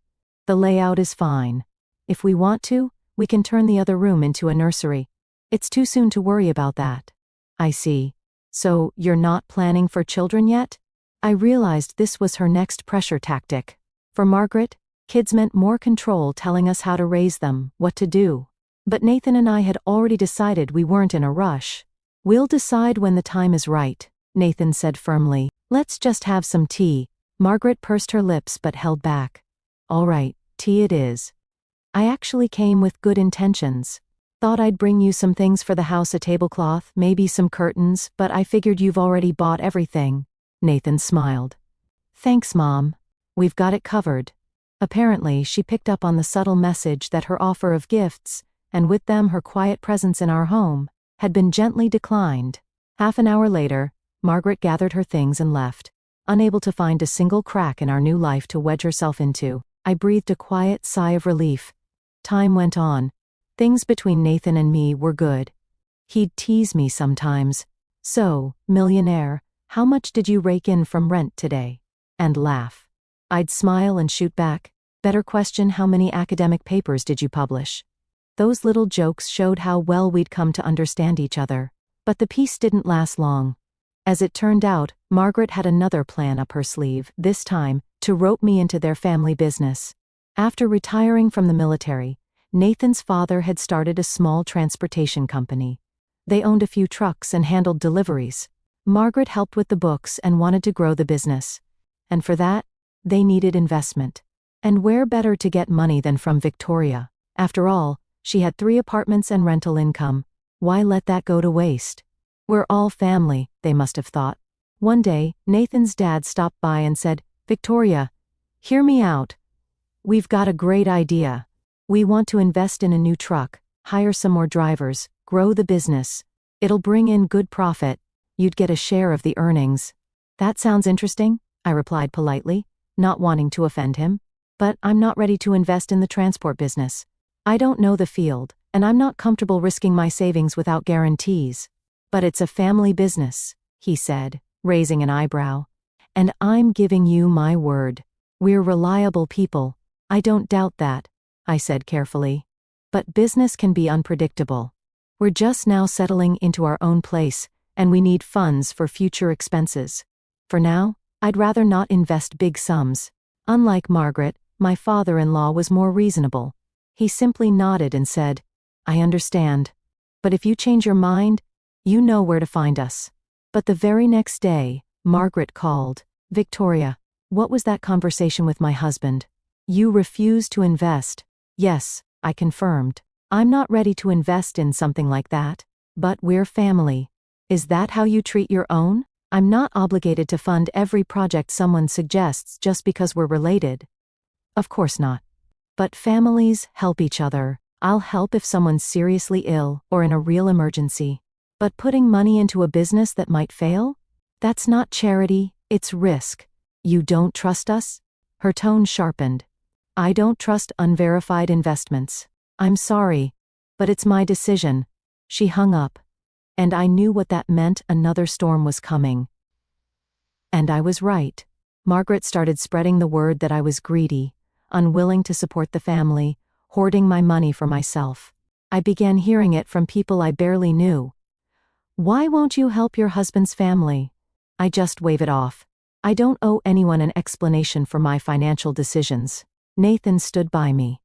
The layout is fine. If we want to, we can turn the other room into a nursery. It's too soon to worry about that. I see. So, you're not planning for children yet? I realized this was her next pressure tactic. For Margaret, kids meant more control, telling us how to raise them, what to do. But Nathan and I had already decided we weren't in a rush. We'll decide when the time is right, Nathan said firmly. Let's just have some tea. Margaret pursed her lips but held back. All right, tea it is. I actually came with good intentions. Thought I'd bring you some things for the house, a tablecloth, maybe some curtains, but I figured you've already bought everything. Nathan smiled. Thanks, Mom. We've got it covered. Apparently, she picked up on the subtle message that her offer of gifts, and with them her quiet presence in our home, had been gently declined. Half an hour later, Margaret gathered her things and left, unable to find a single crack in our new life to wedge herself into. I breathed a quiet sigh of relief. Time went on. Things between Nathan and me were good. He'd tease me sometimes. So, millionaire, how much did you rake in from rent today? And laugh. I'd smile and shoot back. Better question, how many academic papers did you publish? Those little jokes showed how well we'd come to understand each other. But the peace didn't last long. As it turned out, Margaret had another plan up her sleeve, this time, to rope me into their family business. After retiring from the military, Nathan's father had started a small transportation company. They owned a few trucks and handled deliveries. Margaret helped with the books and wanted to grow the business. And for that, they needed investment. And where better to get money than from Victoria? After all, she had 3 apartments and rental income. Why let that go to waste? We're all family, they must have thought. One day, Nathan's dad stopped by and said, Victoria, hear me out. We've got a great idea. We want to invest in a new truck, hire some more drivers, grow the business. It'll bring in good profit. You'd get a share of the earnings. That sounds interesting, I replied politely, not wanting to offend him. But I'm not ready to invest in the transport business. I don't know the field, and I'm not comfortable risking my savings without guarantees. But it's a family business, he said, raising an eyebrow. And I'm giving you my word. We're reliable people. I don't doubt that, I said carefully. But business can be unpredictable. We're just now settling into our own place, and we need funds for future expenses. For now, I'd rather not invest big sums. Unlike Margaret, my father-in-law was more reasonable. He simply nodded and said, I understand. But if you change your mind, you know where to find us. But the very next day, Margaret called. Victoria, what was that conversation with my husband? You refused to invest. Yes, I confirmed. I'm not ready to invest in something like that. But we're family. Is that how you treat your own? I'm not obligated to fund every project someone suggests just because we're related. Of course not. But families help each other. I'll help if someone's seriously ill or in a real emergency. But putting money into a business that might fail? That's not charity, it's risk. You don't trust us? Her tone sharpened. I don't trust unverified investments. I'm sorry, but it's my decision. She hung up. And I knew what that meant, another storm was coming. And I was right. Margaret started spreading the word that I was greedy, unwilling to support the family, hoarding my money for myself. I began hearing it from people I barely knew. Why won't you help your husband's family? I just wave it off. I don't owe anyone an explanation for my financial decisions. Nathan stood by me.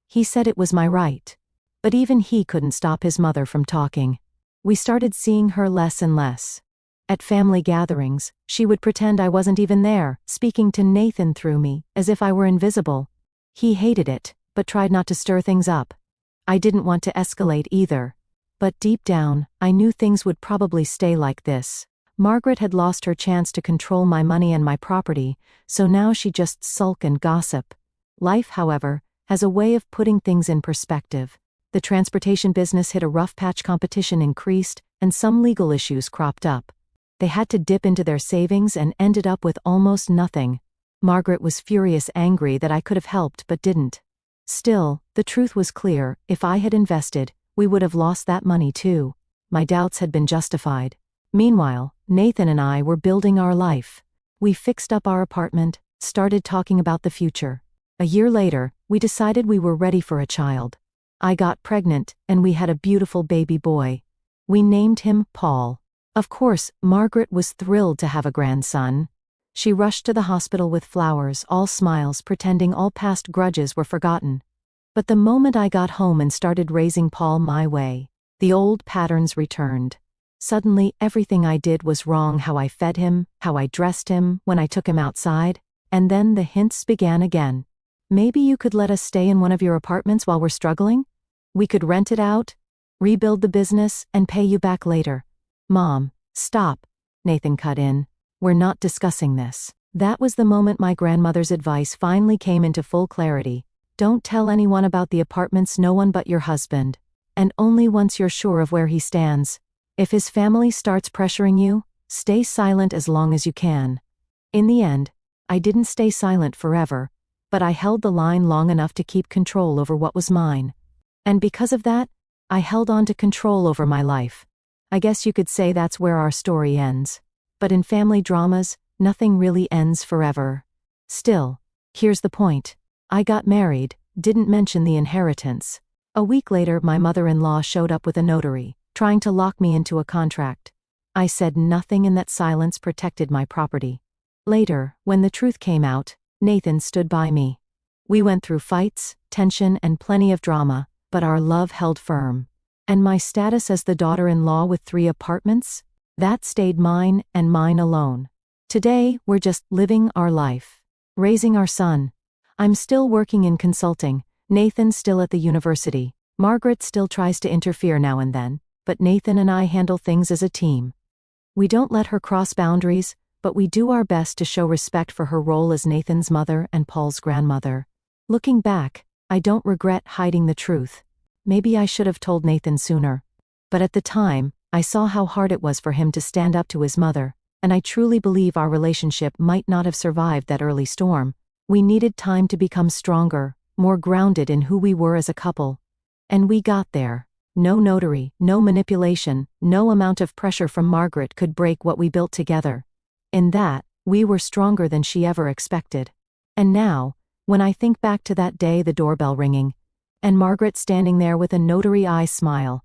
He said it was my right. But even he couldn't stop his mother from talking. We started seeing her less and less. At family gatherings, she would pretend I wasn't even there, speaking to Nathan through me, as if I were invisible. He hated it, but tried not to stir things up. I didn't want to escalate either. But deep down, I knew things would probably stay like this. Margaret had lost her chance to control my money and my property, so now she'd just sulk and gossip. Life, however, has a way of putting things in perspective. The transportation business hit a rough patch, competition increased, and some legal issues cropped up. They had to dip into their savings and ended up with almost nothing. Margaret was furious, angry that I could have helped but didn't. Still, the truth was clear: if I had invested, we would have lost that money too. My doubts had been justified. Meanwhile, Nathan and I were building our life. We fixed up our apartment, started talking about the future. A year later, we decided we were ready for a child. I got pregnant, and we had a beautiful baby boy. We named him Paul. Of course, Margaret was thrilled to have a grandson. She rushed to the hospital with flowers, all smiles, pretending all past grudges were forgotten. But the moment I got home and started raising Paul my way, the old patterns returned. Suddenly, everything I did was wrong: how I fed him, how I dressed him, when I took him outside. And then the hints began again. Maybe you could let us stay in one of your apartments while we're struggling? We could rent it out, rebuild the business, and pay you back later. Mom, stop, Nathan cut in. We're not discussing this. That was the moment my grandmother's advice finally came into full clarity. Don't tell anyone about the apartments, no one but your husband. And only once you're sure of where he stands. If his family starts pressuring you, stay silent as long as you can. In the end, I didn't stay silent forever, but I held the line long enough to keep control over what was mine. And because of that, I held on to control over my life. I guess you could say that's where our story ends. But in family dramas, nothing really ends forever. Still, here's the point. I got married, didn't mention the inheritance. A week later, my mother-in-law showed up with a notary, trying to lock me into a contract. I said nothing, and that silence protected my property. Later, when the truth came out, Nathan stood by me. We went through fights, tension, and plenty of drama, but our love held firm. And my status as the daughter-in-law with 3 apartments? That stayed mine, and mine alone. Today, we're just living our life. Raising our son. I'm still working in consulting, Nathan's still at the university. Margaret still tries to interfere now and then, but Nathan and I handle things as a team. We don't let her cross boundaries, but we do our best to show respect for her role as Nathan's mother and Paul's grandmother. Looking back, I don't regret hiding the truth. Maybe I should have told Nathan sooner. But at the time, I saw how hard it was for him to stand up to his mother, and I truly believe our relationship might not have survived that early storm. We needed time to become stronger, more grounded in who we were as a couple. And we got there. No notary, no manipulation, no amount of pressure from Margaret could break what we built together. In that, we were stronger than she ever expected. And now, when I think back to that day, the doorbell ringing, and Margaret standing there with a notary-eye smile.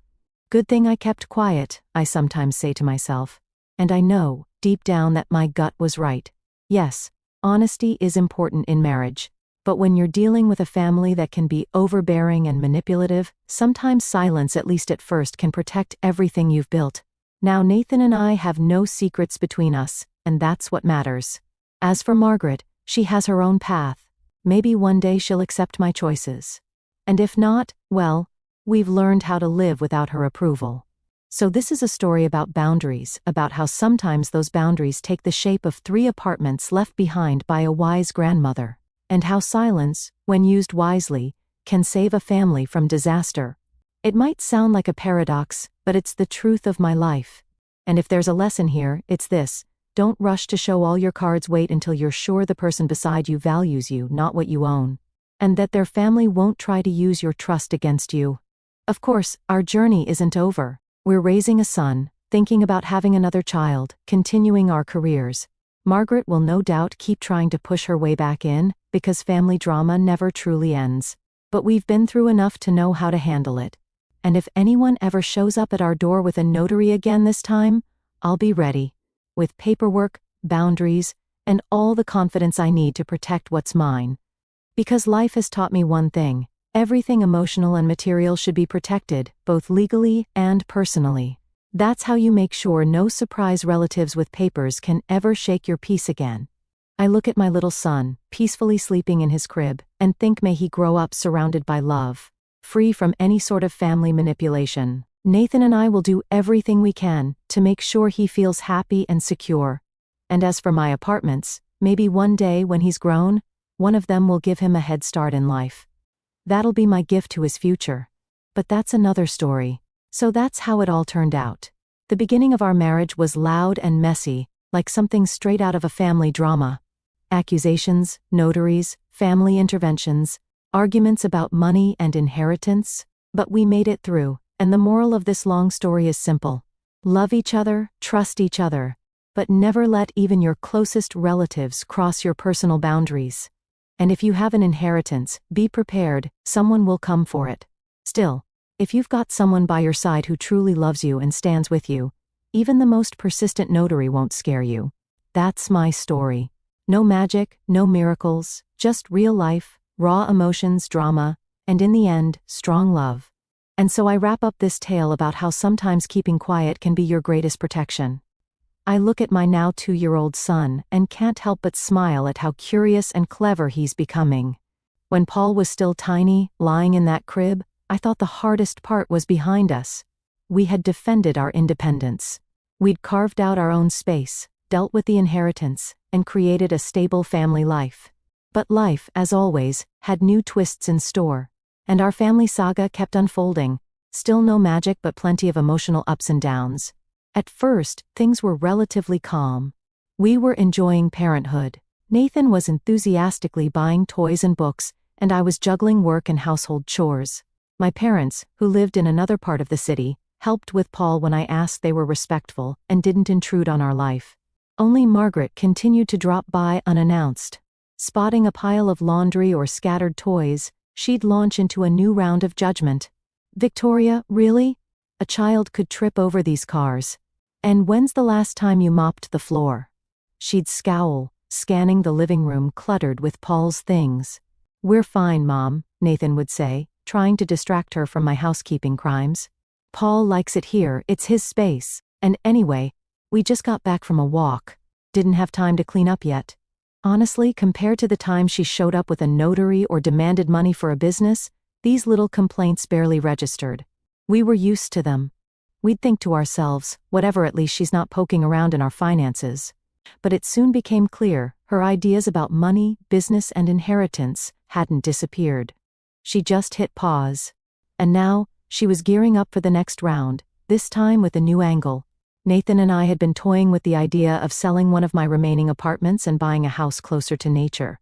Good thing I kept quiet, I sometimes say to myself. And I know, deep down, that my gut was right. Yes, honesty is important in marriage. But when you're dealing with a family that can be overbearing and manipulative, sometimes silence, at least at first, can protect everything you've built. Now Nathan and I have no secrets between us, and that's what matters. As for Margaret, she has her own path. Maybe one day she'll accept my choices. And if not, well, we've learned how to live without her approval. So this is a story about boundaries, about how sometimes those boundaries take the shape of 3 apartments left behind by a wise grandmother, and how silence, when used wisely, can save a family from disaster. It might sound like a paradox, but it's the truth of my life. And if there's a lesson here, it's this: don't rush to show all your cards, wait until you're sure the person beside you values you, not what you own. And that their family won't try to use your trust against you. Of course, our journey isn't over. We're raising a son, thinking about having another child, continuing our careers. Margaret will no doubt keep trying to push her way back in, because family drama never truly ends. But we've been through enough to know how to handle it. And if anyone ever shows up at our door with a notary again this time, I'll be ready. With paperwork, boundaries, and all the confidence I need to protect what's mine. Because life has taught me one thing: everything emotional and material should be protected, both legally and personally. That's how you make sure no surprise relatives with papers can ever shake your peace again. I look at my little son, peacefully sleeping in his crib, and think, may he grow up surrounded by love, free from any sort of family manipulation. Nathan and I will do everything we can to make sure he feels happy and secure. And as for my apartments, maybe one day when he's grown, one of them will give him a head start in life. That'll be my gift to his future. But that's another story. So that's how it all turned out. The beginning of our marriage was loud and messy, like something straight out of a family drama. Accusations, notaries, family interventions, arguments about money and inheritance. But we made it through, and the moral of this long story is simple. Love each other, trust each other, but never let even your closest relatives cross your personal boundaries. And if you have an inheritance, be prepared, someone will come for it. Still, if you've got someone by your side who truly loves you and stands with you, even the most persistent notary won't scare you. That's my story. No magic, no miracles, just real life, raw emotions, drama, and in the end, strong love. And so I wrap up this tale about how sometimes keeping quiet can be your greatest protection. I look at my now 2-year-old son and can't help but smile at how curious and clever he's becoming. When Paul was still tiny, lying in that crib, I thought the hardest part was behind us. We had defended our independence. We'd carved out our own space, dealt with the inheritance, and created a stable family life. But life, as always, had new twists in store. And our family saga kept unfolding. Still no magic but plenty of emotional ups and downs. At first, things were relatively calm. We were enjoying parenthood. Nathan was enthusiastically buying toys and books, and I was juggling work and household chores. My parents, who lived in another part of the city, helped with Paul when I asked. They were respectful and didn't intrude on our life. Only Margaret continued to drop by unannounced. Spotting a pile of laundry or scattered toys, she'd launch into a new round of judgment. "Victoria, really? A child could trip over these cars. And when's the last time you mopped the floor?" She'd scowl, scanning the living room cluttered with Paul's things. "We're fine, Mom," Nathan would say, trying to distract her from my housekeeping crimes. "Paul likes it here, it's his space. And anyway, we just got back from a walk. Didn't have time to clean up yet." Honestly, compared to the time she showed up with a notary or demanded money for a business, these little complaints barely registered. We were used to them. We'd think to ourselves, whatever, at least she's not poking around in our finances. But it soon became clear, her ideas about money, business, and inheritance hadn't disappeared. She just hit pause. And now, she was gearing up for the next round, this time with a new angle. Nathan and I had been toying with the idea of selling one of my remaining apartments and buying a house closer to nature.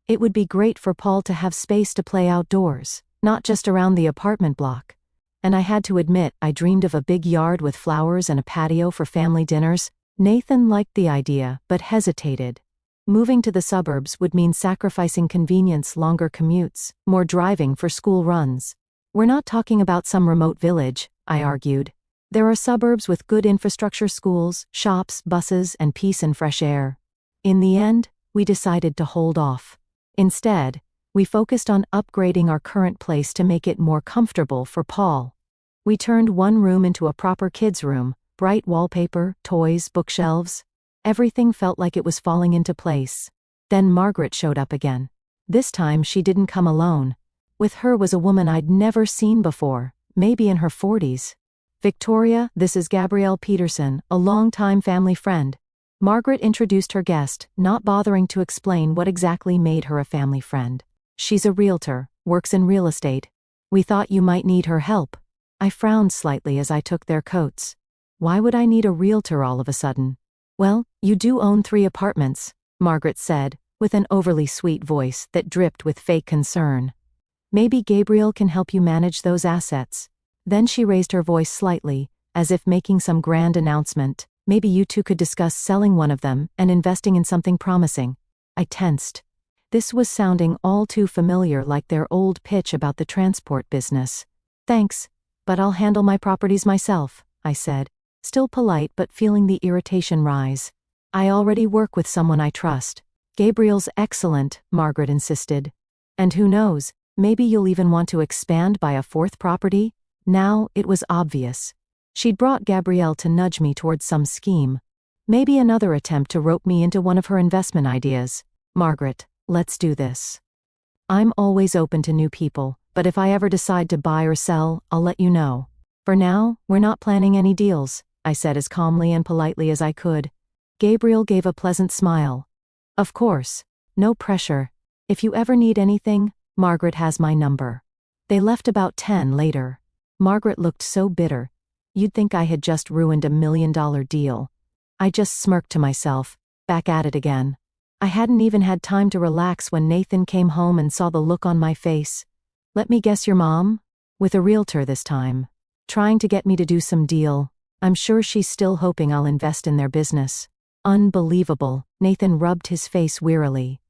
It would be great for Paul to have space to play outdoors, not just around the apartment block. And I had to admit, I dreamed of a big yard with flowers and a patio for family dinners. Nathan liked the idea, but hesitated. Moving to the suburbs would mean sacrificing convenience, longer commutes, more driving for school runs. "We're not talking about some remote village," I argued. "There are suburbs with good infrastructure, schools, shops, buses, and peace and fresh air." In the end, we decided to hold off. Instead, we focused on upgrading our current place to make it more comfortable for Paul. We turned one room into a proper kids' room, bright wallpaper, toys, bookshelves. Everything felt like it was falling into place. Then Margaret showed up again. This time she didn't come alone. With her was a woman I'd never seen before, maybe in her 40s. "Victoria, this is Gabrielle Peterson, a longtime family friend." Margaret introduced her guest, not bothering to explain what exactly made her a family friend. "She's a realtor, works in real estate. We thought you might need her help." I frowned slightly as I took their coats. Why would I need a realtor all of a sudden? "Well, you do own 3 apartments," Margaret said, with an overly sweet voice that dripped with fake concern. "Maybe Gabriel can help you manage those assets." Then she raised her voice slightly, as if making some grand announcement. "Maybe you two could discuss selling one of them and investing in something promising." I tensed. This was sounding all too familiar, like their old pitch about the transport business. "Thanks, but I'll handle my properties myself," I said, still polite but feeling the irritation rise. "I already work with someone I trust." "Gabriel's excellent," Margaret insisted. "And who knows, maybe you'll even want to expand by a 4th property?" Now it was obvious. She'd brought Gabrielle to nudge me towards some scheme. Maybe another attempt to rope me into one of her investment ideas. "Margaret, let's do this. I'm always open to new people, but if I ever decide to buy or sell, I'll let you know. For now, we're not planning any deals," I said as calmly and politely as I could. Gabriel gave a pleasant smile. "Of course. No pressure. If you ever need anything, Margaret has my number." They left about 10 later. Margaret looked so bitter. You'd think I had just ruined $1 million deal. I just smirked to myself, back at it again. I hadn't even had time to relax when Nathan came home and saw the look on my face. "Let me guess, your mom?" With a realtor this time. Trying to get me to do some deal. I'm sure she's still hoping I'll invest in their business. Unbelievable. Nathan rubbed his face wearily.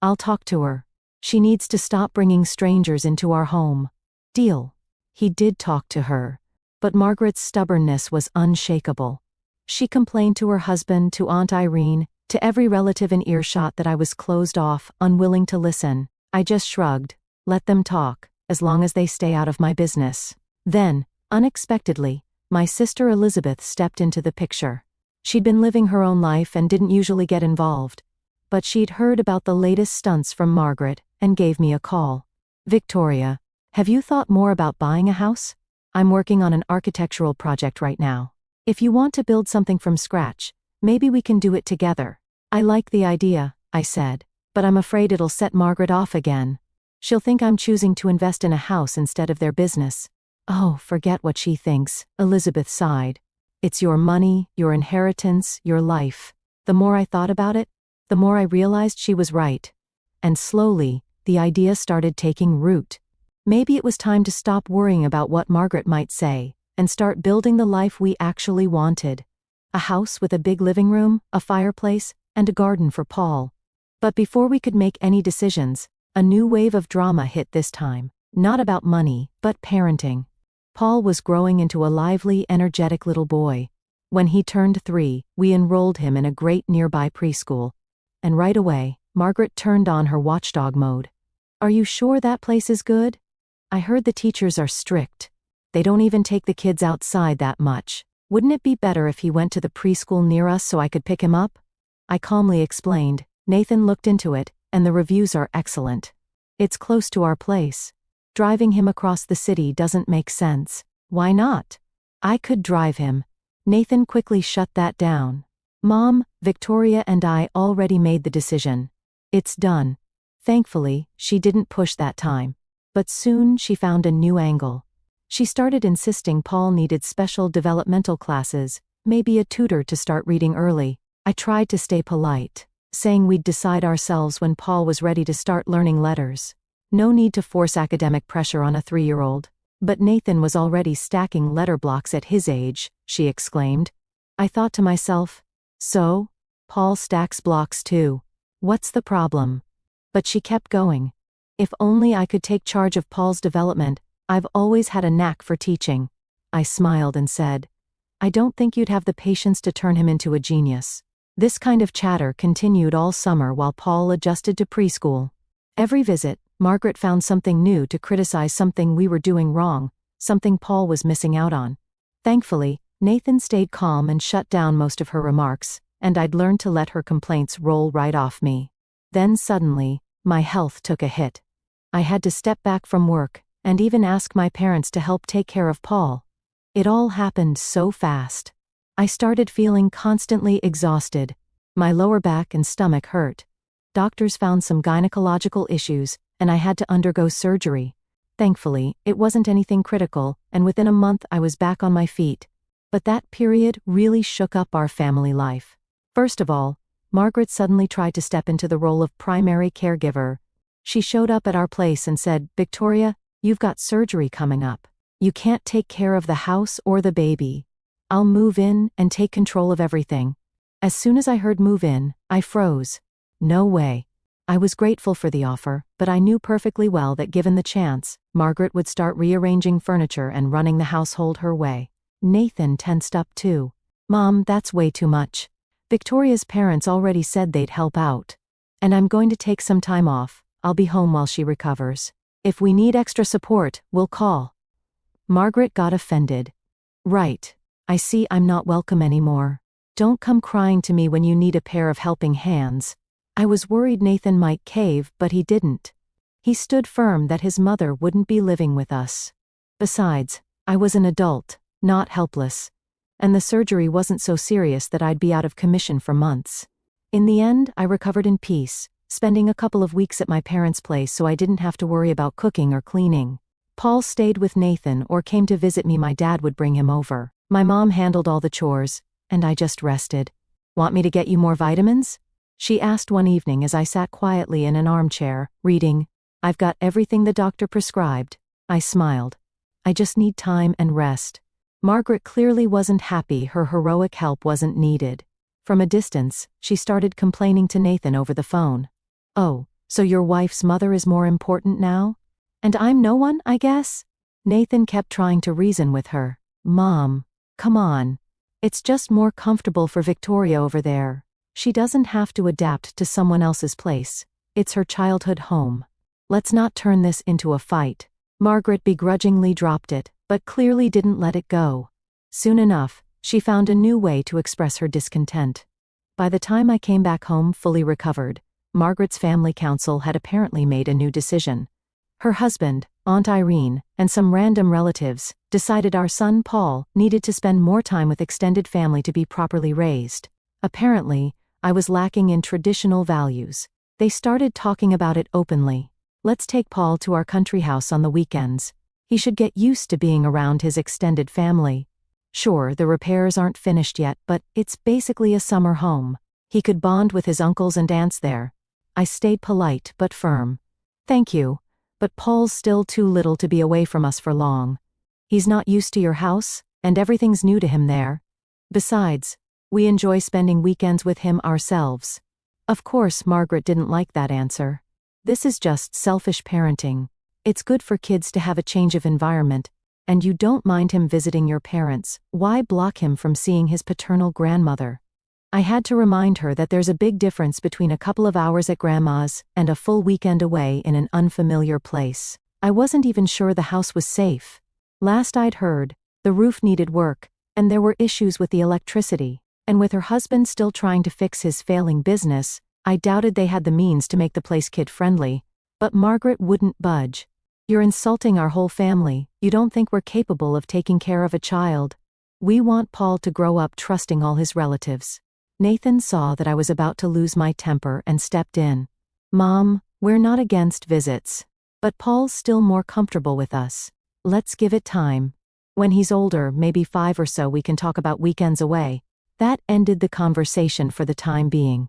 "I'll talk to her. She needs to stop bringing strangers into our home." Deal. He did talk to her. But Margaret's stubbornness was unshakable. She complained to her husband, to Aunt Irene, to every relative in earshot that I was closed off, unwilling to listen. I just shrugged. Let them talk, as long as they stay out of my business. Then, unexpectedly, my sister Elizabeth stepped into the picture. She'd been living her own life and didn't usually get involved. But she'd heard about the latest stunts from Margaret and gave me a call. "Victoria, have you thought more about buying a house? I'm working on an architectural project right now. If you want to build something from scratch, maybe we can do it together." "I like the idea," I said, "but I'm afraid it'll set Margaret off again. She'll think I'm choosing to invest in a house instead of their business." "Oh, forget what she thinks," Elizabeth sighed. "It's your money, your inheritance, your life." The more I thought about it, the more I realized she was right. And slowly, the idea started taking root. Maybe it was time to stop worrying about what Margaret might say, and start building the life we actually wanted. A house with a big living room, a fireplace, and a garden for Paul. But before we could make any decisions, a new wave of drama hit this time. Not about money, but parenting. Paul was growing into a lively, energetic little boy. When he turned 3, we enrolled him in a great nearby preschool. And right away, Margaret turned on her watchdog mode. "Are you sure that place is good? I heard the teachers are strict. They don't even take the kids outside that much. Wouldn't it be better if he went to the preschool near us so I could pick him up?" I calmly explained. "Nathan looked into it, and the reviews are excellent. It's close to our place. Driving him across the city doesn't make sense." "Why not? I could drive him." Nathan quickly shut that down. "Mom, Victoria and I already made the decision. It's done." Thankfully, she didn't push that time. But soon she found a new angle. She started insisting Paul needed special developmental classes, maybe a tutor to start reading early. I tried to stay polite, saying we'd decide ourselves when Paul was ready to start learning letters. No need to force academic pressure on a 3-year-old. "But Nathan was already stacking letter blocks at his age," she exclaimed. I thought to myself, "So? Paul stacks blocks too. What's the problem?" But she kept going. "If only I could take charge of Paul's development. I've always had a knack for teaching." I smiled and said, "I don't think you'd have the patience to turn him into a genius." This kind of chatter continued all summer while Paul adjusted to preschool. Every visit, Margaret found something new to criticize, something we were doing wrong, something Paul was missing out on. Thankfully, Nathan stayed calm and shut down most of her remarks, and I'd learned to let her complaints roll right off me. Then suddenly, my health took a hit. I had to step back from work, and even ask my parents to help take care of Paul. It all happened so fast. I started feeling constantly exhausted. My lower back and stomach hurt. Doctors found some gynecological issues, and I had to undergo surgery. Thankfully, it wasn't anything critical, and within a month I was back on my feet. But that period really shook up our family life. First of all, Margaret suddenly tried to step into the role of primary caregiver. She showed up at our place and said, "Victoria, you've got surgery coming up. You can't take care of the house or the baby. I'll move in and take control of everything." As soon as I heard "move in," I froze. No way. I was grateful for the offer, but I knew perfectly well that given the chance, Margaret would start rearranging furniture and running the household her way. Nathan tensed up too. "Mom, that's way too much. Victoria's parents already said they'd help out. And I'm going to take some time off. I'll be home while she recovers. If we need extra support, we'll call." Margaret got offended. "Right. I see I'm not welcome anymore. Don't come crying to me when you need a pair of helping hands." I was worried Nathan might cave, but he didn't. He stood firm that his mother wouldn't be living with us. Besides, I was an adult, not helpless. And the surgery wasn't so serious that I'd be out of commission for months. In the end, I recovered in peace, spending a couple of weeks at my parents' place so I didn't have to worry about cooking or cleaning. Paul stayed with Nathan or came to visit me. My dad would bring him over. My mom handled all the chores, and I just rested. "Want me to get you more vitamins?" she asked one evening as I sat quietly in an armchair, reading. "I've got everything the doctor prescribed." I smiled. "I just need time and rest." Margaret clearly wasn't happy her heroic help wasn't needed. From a distance, she started complaining to Nathan over the phone. "Oh, so your wife's mother is more important now? And I'm no one, I guess?" Nathan kept trying to reason with her. "Mom, come on. It's just more comfortable for Victoria over there. She doesn't have to adapt to someone else's place. It's her childhood home. Let's not turn this into a fight." Margaret begrudgingly dropped it, but clearly didn't let it go. Soon enough, she found a new way to express her discontent. By the time I came back home fully recovered, Margaret's family council had apparently made a new decision. Her husband, Aunt Irene, and some random relatives decided our son Paul needed to spend more time with extended family to be properly raised. Apparently, I was lacking in traditional values. They started talking about it openly. "Let's take Paul to our country house on the weekends. He should get used to being around his extended family. Sure, the repairs aren't finished yet, but it's basically a summer home. He could bond with his uncles and aunts there." I stayed polite but firm. "Thank you, but Paul's still too little to be away from us for long. He's not used to your house, and everything's new to him there. Besides, we enjoy spending weekends with him ourselves." Of course, Margaret didn't like that answer. "This is just selfish parenting. It's good for kids to have a change of environment, and you don't mind him visiting your parents. Why block him from seeing his paternal grandmother?" I had to remind her that there's a big difference between a couple of hours at grandma's and a full weekend away in an unfamiliar place. I wasn't even sure the house was safe. Last I'd heard, the roof needed work, and there were issues with the electricity. And with her husband still trying to fix his failing business, I doubted they had the means to make the place kid-friendly. But Margaret wouldn't budge. "You're insulting our whole family. You don't think we're capable of taking care of a child? We want Paul to grow up trusting all his relatives." Nathan saw that I was about to lose my temper and stepped in. "Mom, we're not against visits. But Paul's still more comfortable with us. Let's give it time. When he's older, maybe 5 or so, we can talk about weekends away." That ended the conversation for the time being.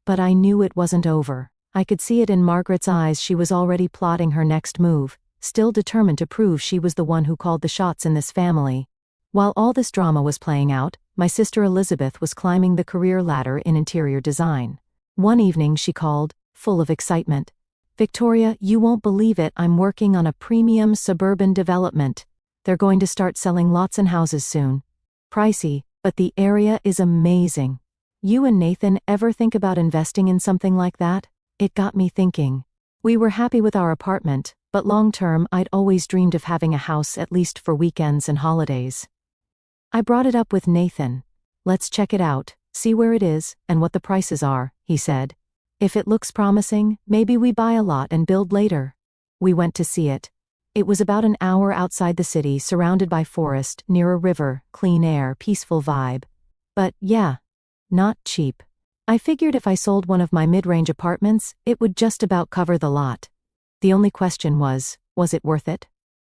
But I knew it wasn't over. I could see it in Margaret's eyes. She was already plotting her next move, still determined to prove she was the one who called the shots in this family. While all this drama was playing out, my sister Elizabeth was climbing the career ladder in interior design. One evening she called, full of excitement. "Victoria, you won't believe it, I'm working on a premium suburban development. They're going to start selling lots and houses soon. Pricey, but the area is amazing. You and Nathan ever think about investing in something like that?" It got me thinking. We were happy with our apartment, but long-term I'd always dreamed of having a house at least for weekends and holidays. I brought it up with Nathan. "Let's check it out, see where it is, and what the prices are," he said. "If it looks promising, maybe we buy a lot and build later." We went to see it. It was about an hour outside the city, surrounded by forest, near a river, clean air, peaceful vibe. But yeah, not cheap. I figured if I sold one of my mid-range apartments, it would just about cover the lot. The only question was it worth it?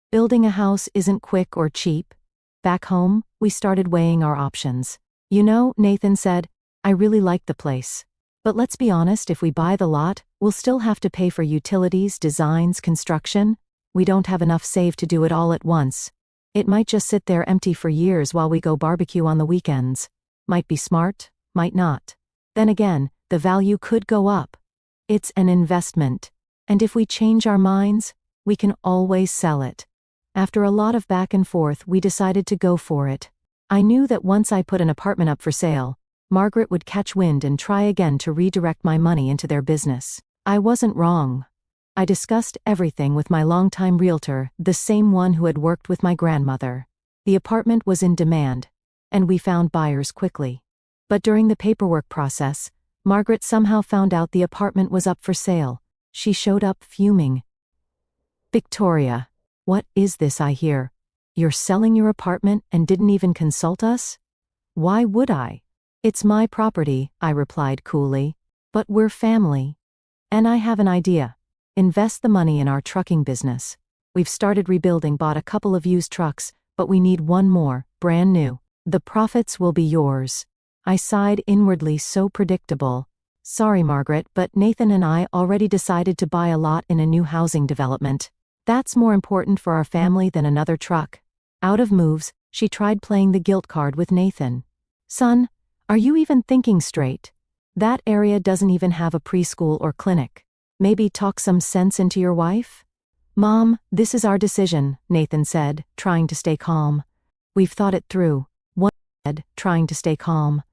Building a house isn't quick or cheap. Back home, we started weighing our options. "You know," Nathan said, "I really like the place. But let's be honest, if we buy the lot, we'll still have to pay for utilities, designs, construction. We don't have enough saved to do it all at once. It might just sit there empty for years while we go barbecue on the weekends. Might be smart, might not. Then again, the value could go up. It's an investment. And if we change our minds, we can always sell it." After a lot of back and forth, we decided to go for it. I knew that once I put an apartment up for sale, Margaret would catch wind and try again to redirect my money into their business. I wasn't wrong. I discussed everything with my longtime realtor, the same one who had worked with my grandmother. The apartment was in demand, and we found buyers quickly. But during the paperwork process, Margaret somehow found out the apartment was up for sale. She showed up fuming. "Victoria, what is this I hear? You're selling your apartment and didn't even consult us?" "Why would I? It's my property," I replied coolly. "But we're family. And I have an idea. Invest the money in our trucking business. We've started rebuilding, bought a couple of used trucks, but we need one more, brand new. The profits will be yours." I sighed inwardly, so predictable. Sorry, Margaret, but Nathan and I already decided to buy a lot in a new housing development. That's more important for our family than another truck. Out of moves, she tried playing the guilt card with Nathan. Son, are you even thinking straight? That area doesn't even have a preschool or clinic. Maybe talk some sense into your wife? Mom, this is our decision, Nathan said, trying to stay calm. We've thought it through. One said, trying to stay calm.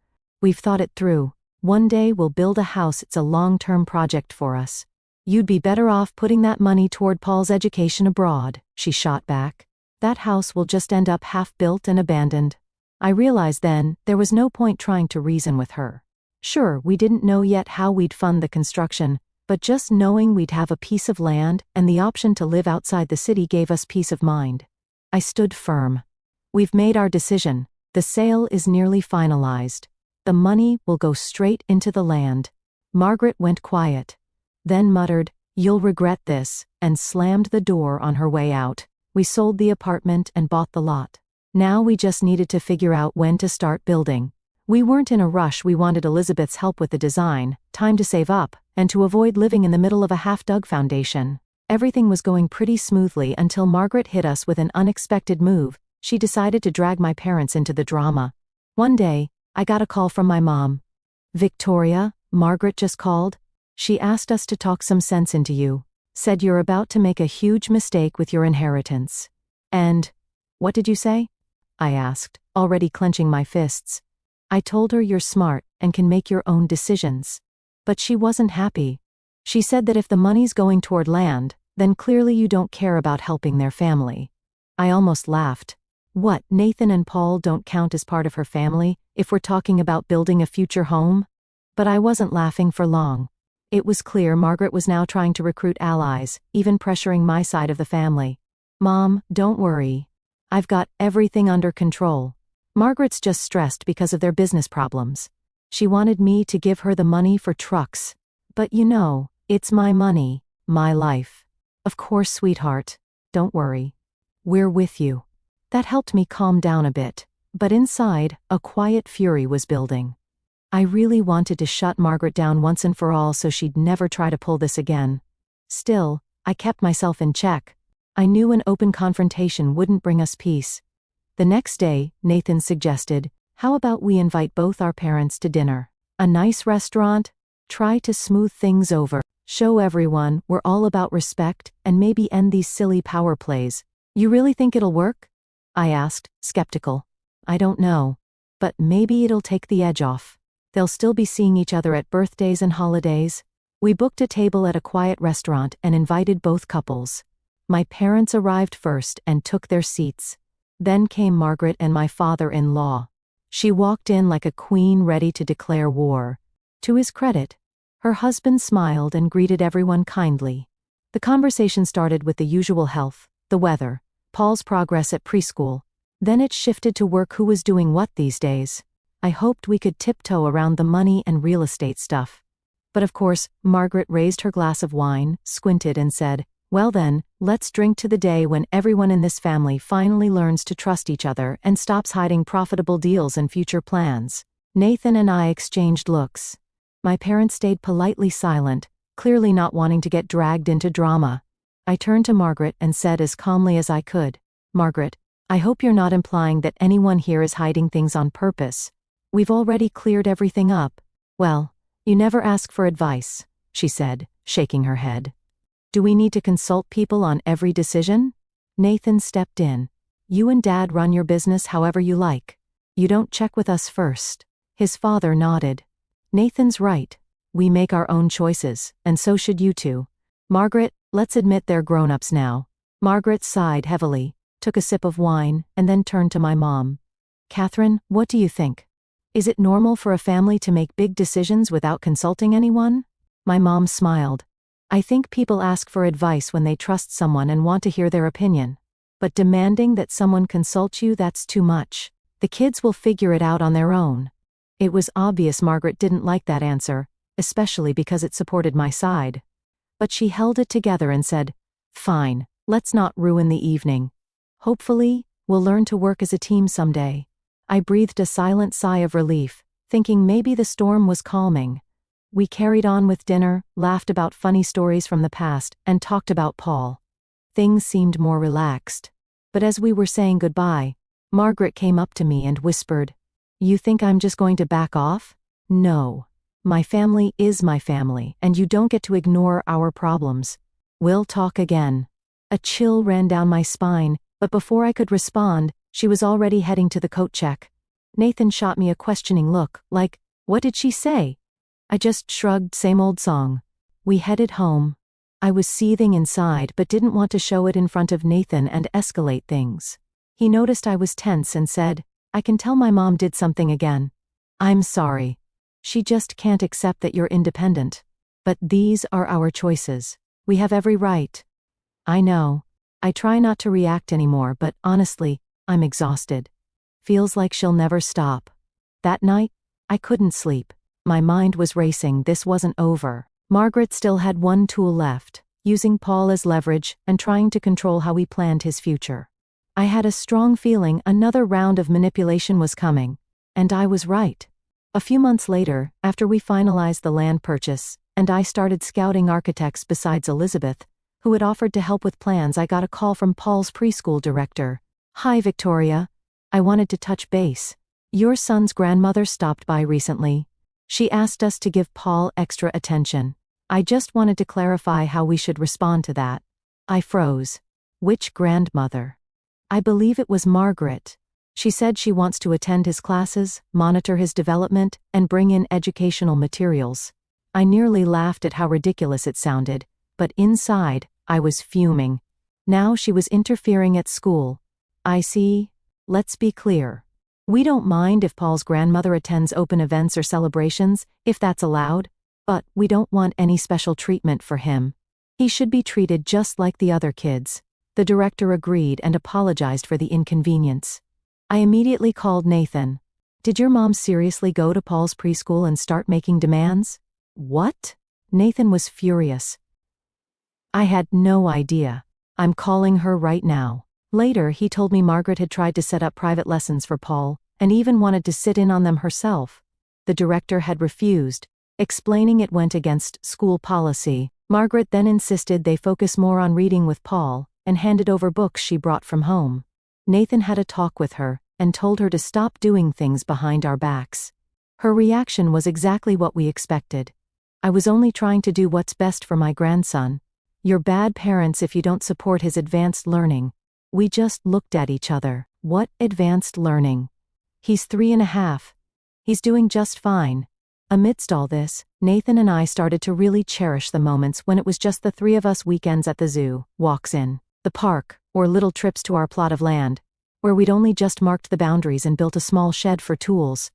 We've thought it through. One day we'll build a house. It's a long-term project for us. You'd be better off putting that money toward Paul's education abroad, she shot back. That house will just end up half-built and abandoned. I realized then there was no point trying to reason with her. Sure, we didn't know yet how we'd fund the construction, but just knowing we'd have a piece of land and the option to live outside the city gave us peace of mind. I stood firm. We've made our decision. The sale is nearly finalized. The money will go straight into the land. Margaret went quiet. Then muttered, "You'll regret this," and slammed the door on her way out. We sold the apartment and bought the lot. Now we just needed to figure out when to start building. We weren't in a rush. We wanted Elizabeth's help with the design, time to save up, and to avoid living in the middle of a half-dug foundation. Everything was going pretty smoothly until Margaret hit us with an unexpected move. She decided to drag my parents into the drama. One day, I got a call from my mom. "Victoria, Margaret just called. She asked us to talk some sense into you. Said you're about to make a huge mistake with your inheritance." "And what did you say?" I asked, already clenching my fists. "I told her you're smart and can make your own decisions." But she wasn't happy. She said that if the money's going toward land, then clearly you don't care about helping their family. I almost laughed. What, Nathan and Paul don't count as part of her family, if we're talking about building a future home? But I wasn't laughing for long. It was clear Margaret was now trying to recruit allies, even pressuring my side of the family. "Mom, don't worry. I've got everything under control. Margaret's just stressed because of their business problems. She wanted me to give her the money for trucks. But you know, it's my money, my life. Of course, sweetheart. Don't worry. We're with you." That helped me calm down a bit, but inside, a quiet fury was building. I really wanted to shut Margaret down once and for all so she'd never try to pull this again. Still, I kept myself in check. I knew an open confrontation wouldn't bring us peace. The next day, Nathan suggested, "How about we invite both our parents to dinner? A nice restaurant? Try to smooth things over. Show everyone we're all about respect and maybe end these silly power plays." "You really think it'll work?" I asked, skeptical. "I don't know. But maybe it'll take the edge off. They'll still be seeing each other at birthdays and holidays." We booked a table at a quiet restaurant and invited both couples. My parents arrived first and took their seats. Then came Margaret and my father-in-law. She walked in like a queen ready to declare war. To his credit, her husband smiled and greeted everyone kindly. The conversation started with the usual health, the weather, Paul's progress at preschool. Then it shifted to work, who was doing what these days. I hoped we could tiptoe around the money and real estate stuff. But of course, Margaret raised her glass of wine, squinted and said, "Well then, let's drink to the day when everyone in this family finally learns to trust each other and stops hiding profitable deals and future plans." Nathan and I exchanged looks. My parents stayed politely silent, clearly not wanting to get dragged into drama. I turned to Margaret and said as calmly as I could, "Margaret, I hope you're not implying that anyone here is hiding things on purpose. We've already cleared everything up." "Well, you never ask for advice," she said, shaking her head. "Do we need to consult people on every decision?" Nathan stepped in. "You and Dad run your business however you like. You don't check with us first." His father nodded. "Nathan's right. We make our own choices, and so should you two. Margaret, let's admit they're grown-ups now." Margaret sighed heavily, took a sip of wine, and then turned to my mom. "Catherine, what do you think? Is it normal for a family to make big decisions without consulting anyone?" My mom smiled. "I think people ask for advice when they trust someone and want to hear their opinion. But demanding that someone consult you, that's too much. The kids will figure it out on their own." It was obvious Margaret didn't like that answer, especially because it supported my side. But she held it together and said, "Fine, let's not ruin the evening. Hopefully, we'll learn to work as a team someday." I breathed a silent sigh of relief, thinking maybe the storm was calming. We carried on with dinner, laughed about funny stories from the past, and talked about Paul. Things seemed more relaxed. But as we were saying goodbye, Margaret came up to me and whispered, "You think I'm just going to back off? No. My family is my family, and you don't get to ignore our problems. We'll talk again." A chill ran down my spine, but before I could respond, she was already heading to the coat check. Nathan shot me a questioning look, like, "What did she say?" I just shrugged, same old song. We headed home. I was seething inside but didn't want to show it in front of Nathan and escalate things. He noticed I was tense and said, "I can tell my mom did something again." "I'm sorry. She just can't accept that you're independent. But these are our choices. We have every right." "I know." I try not to react anymore, but honestly, I'm exhausted. Feels like she'll never stop. That night, I couldn't sleep. My mind was racing. This wasn't over. Margaret still had one tool left, using Paul as leverage and trying to control how we planned his future. I had a strong feeling another round of manipulation was coming, and I was right. A few months later, after we finalized the land purchase, and I started scouting architects besides Elizabeth, who had offered to help with plans, I got a call from Paul's preschool director. "Hi, Victoria. I wanted to touch base. Your son's grandmother stopped by recently. She asked us to give Paul extra attention. I just wanted to clarify how we should respond to that." I froze. Which grandmother? I believe it was Margaret. She said she wants to attend his classes, monitor his development, and bring in educational materials. I nearly laughed at how ridiculous it sounded, but inside, I was fuming. Now she was interfering at school. I see. Let's be clear. We don't mind if Paul's grandmother attends open events or celebrations, if that's allowed, but we don't want any special treatment for him. He should be treated just like the other kids. The director agreed and apologized for the inconvenience. I immediately called Nathan. "Did your mom seriously go to Paul's preschool and start making demands?" "What?" Nathan was furious. "I had no idea. I'm calling her right now." Later, he told me Margaret had tried to set up private lessons for Paul, and even wanted to sit in on them herself. The director had refused, explaining it went against school policy. Margaret then insisted they focus more on reading with Paul, and handed over books she brought from home. Nathan had a talk with her, and told her to stop doing things behind our backs. Her reaction was exactly what we expected. "I was only trying to do what's best for my grandson. You're bad parents if you don't support his advanced learning." We just looked at each other. What advanced learning? He's 3.5. He's doing just fine. Amidst all this, Nathan and I started to really cherish the moments when it was just the three of us, weekends at the zoo, walks in the park, or little trips to our plot of land, where we'd only just marked the boundaries and built a small shed for tools.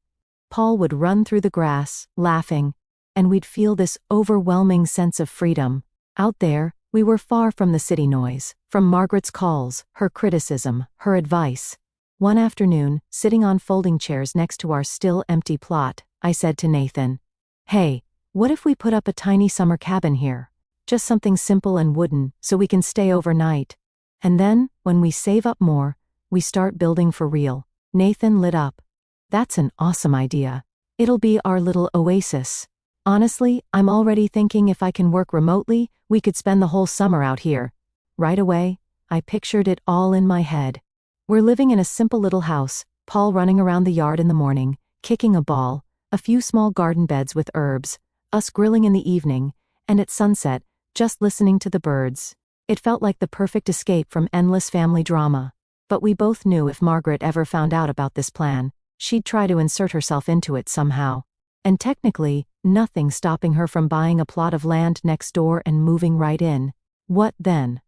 Paul would run through the grass, laughing, and we'd feel this overwhelming sense of freedom. Out there, we were far from the city noise, from Margaret's calls, her criticism, her advice. One afternoon, sitting on folding chairs next to our still empty plot, I said to Nathan, "Hey, what if we put up a tiny summer cabin here? Just something simple and wooden, so we can stay overnight. And then, when we save up more, we start building for real." Nathan lit up. "That's an awesome idea. It'll be our little oasis. Honestly, I'm already thinking if I can work remotely, we could spend the whole summer out here." Right away, I pictured it all in my head. We're living in a simple little house, Paul running around the yard in the morning, kicking a ball, a few small garden beds with herbs, us grilling in the evening, and at sunset, just listening to the birds. It felt like the perfect escape from endless family drama. But we both knew if Margaret ever found out about this plan, she'd try to insert herself into it somehow. And technically, nothing stopping her from buying a plot of land next door and moving right in. What then?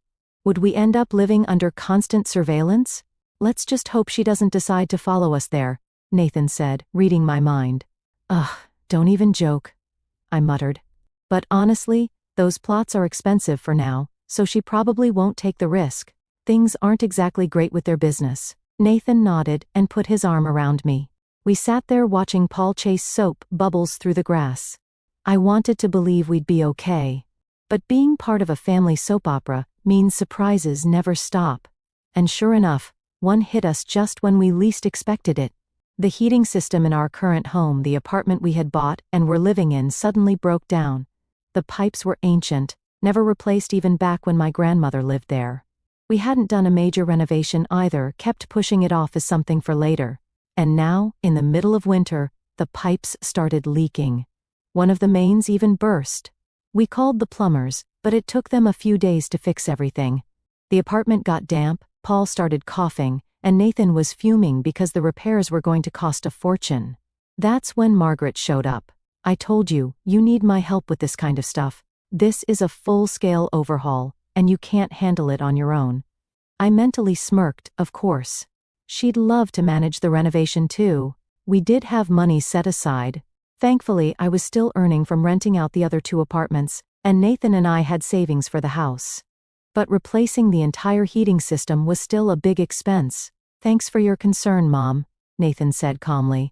Would we end up living under constant surveillance? "Let's just hope she doesn't decide to follow us there," Nathan said, reading my mind. "Ugh, don't even joke," I muttered. "But honestly, those plots are expensive for now, so she probably won't take the risk. Things aren't exactly great with their business." Nathan nodded and put his arm around me. We sat there watching Paul chase soap bubbles through the grass. I wanted to believe we'd be okay. But being part of a family soap opera means surprises never stop. And sure enough, one hit us just when we least expected it. The heating system in our current home, the apartment we had bought and were living in, suddenly broke down. The pipes were ancient, never replaced even back when my grandmother lived there. We hadn't done a major renovation either, kept pushing it off as something for later. And now, in the middle of winter, the pipes started leaking. One of the mains even burst. We called the plumbers, but it took them a few days to fix everything. The apartment got damp, Paul started coughing, and Nathan was fuming because the repairs were going to cost a fortune. That's when Margaret showed up. I told you, you need my help with this kind of stuff. This is a full-scale overhaul, and you can't handle it on your own. I mentally smirked, of course. She'd love to manage the renovation too. We did have money set aside. Thankfully, I was still earning from renting out the other 2 apartments, and Nathan and I had savings for the house. But replacing the entire heating system was still a big expense. Thanks for your concern, Mom, Nathan said calmly.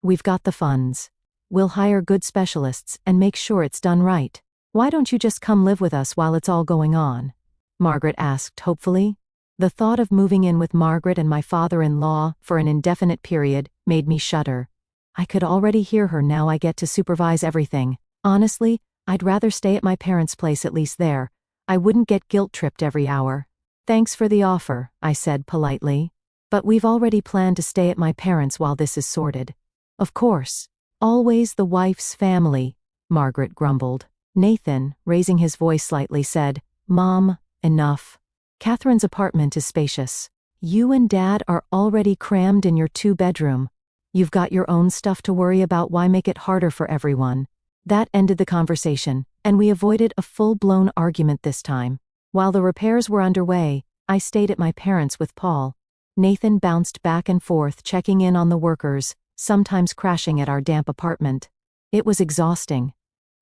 We've got the funds. We'll hire good specialists and make sure it's done right. Why don't you just come live with us while it's all going on? Margaret asked hopefully. The thought of moving in with Margaret and my father-in-law for an indefinite period made me shudder. I could already hear her. Now I get to supervise everything. Honestly, I'd rather stay at my parents' place, at least there. I wouldn't get guilt-tripped every hour. Thanks for the offer, I said politely. But we've already planned to stay at my parents' while this is sorted. Of course. Always the wife's family, Margaret grumbled. Nathan, raising his voice slightly, said, Mom, enough. Catherine's apartment is spacious. You and Dad are already crammed in your 2-bedroom. You've got your own stuff to worry about. Why make it harder for everyone? That ended the conversation, and we avoided a full-blown argument this time. While the repairs were underway, I stayed at my parents' with Paul. Nathan bounced back and forth, checking in on the workers, sometimes crashing at our damp apartment. It was exhausting.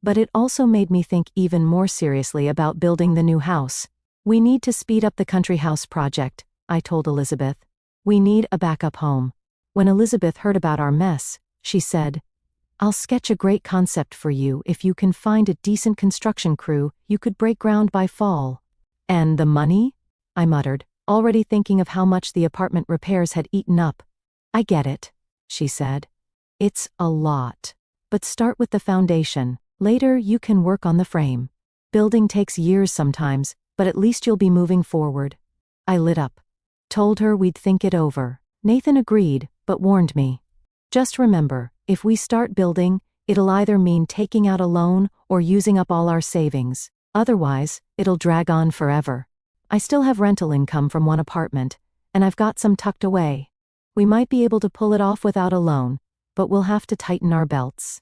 But it also made me think even more seriously about building the new house. We need to speed up the country house project, I told Elizabeth. We need a backup home. When Elizabeth heard about our mess, she said, I'll sketch a great concept for you. If you can find a decent construction crew, you could break ground by fall. And the money? I muttered, already thinking of how much the apartment repairs had eaten up. I get it, she said. It's a lot. But start with the foundation. Later you can work on the frame. Building takes years sometimes, but at least you'll be moving forward. I lit up. Told her we'd think it over. Nathan agreed, but warned me. Just remember, if we start building, it'll either mean taking out a loan or using up all our savings. Otherwise, it'll drag on forever. I still have rental income from 1 apartment, and I've got some tucked away. We might be able to pull it off without a loan, but we'll have to tighten our belts.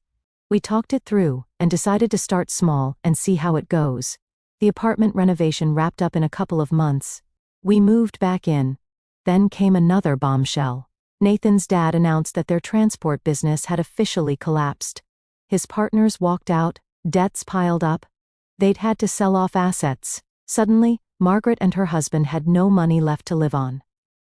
We talked it through and decided to start small and see how it goes. The apartment renovation wrapped up in a couple of months. We moved back in. Then came another bombshell. Nathan's dad announced that their transport business had officially collapsed. His partners walked out, debts piled up. They'd had to sell off assets. Suddenly, Margaret and her husband had no money left to live on.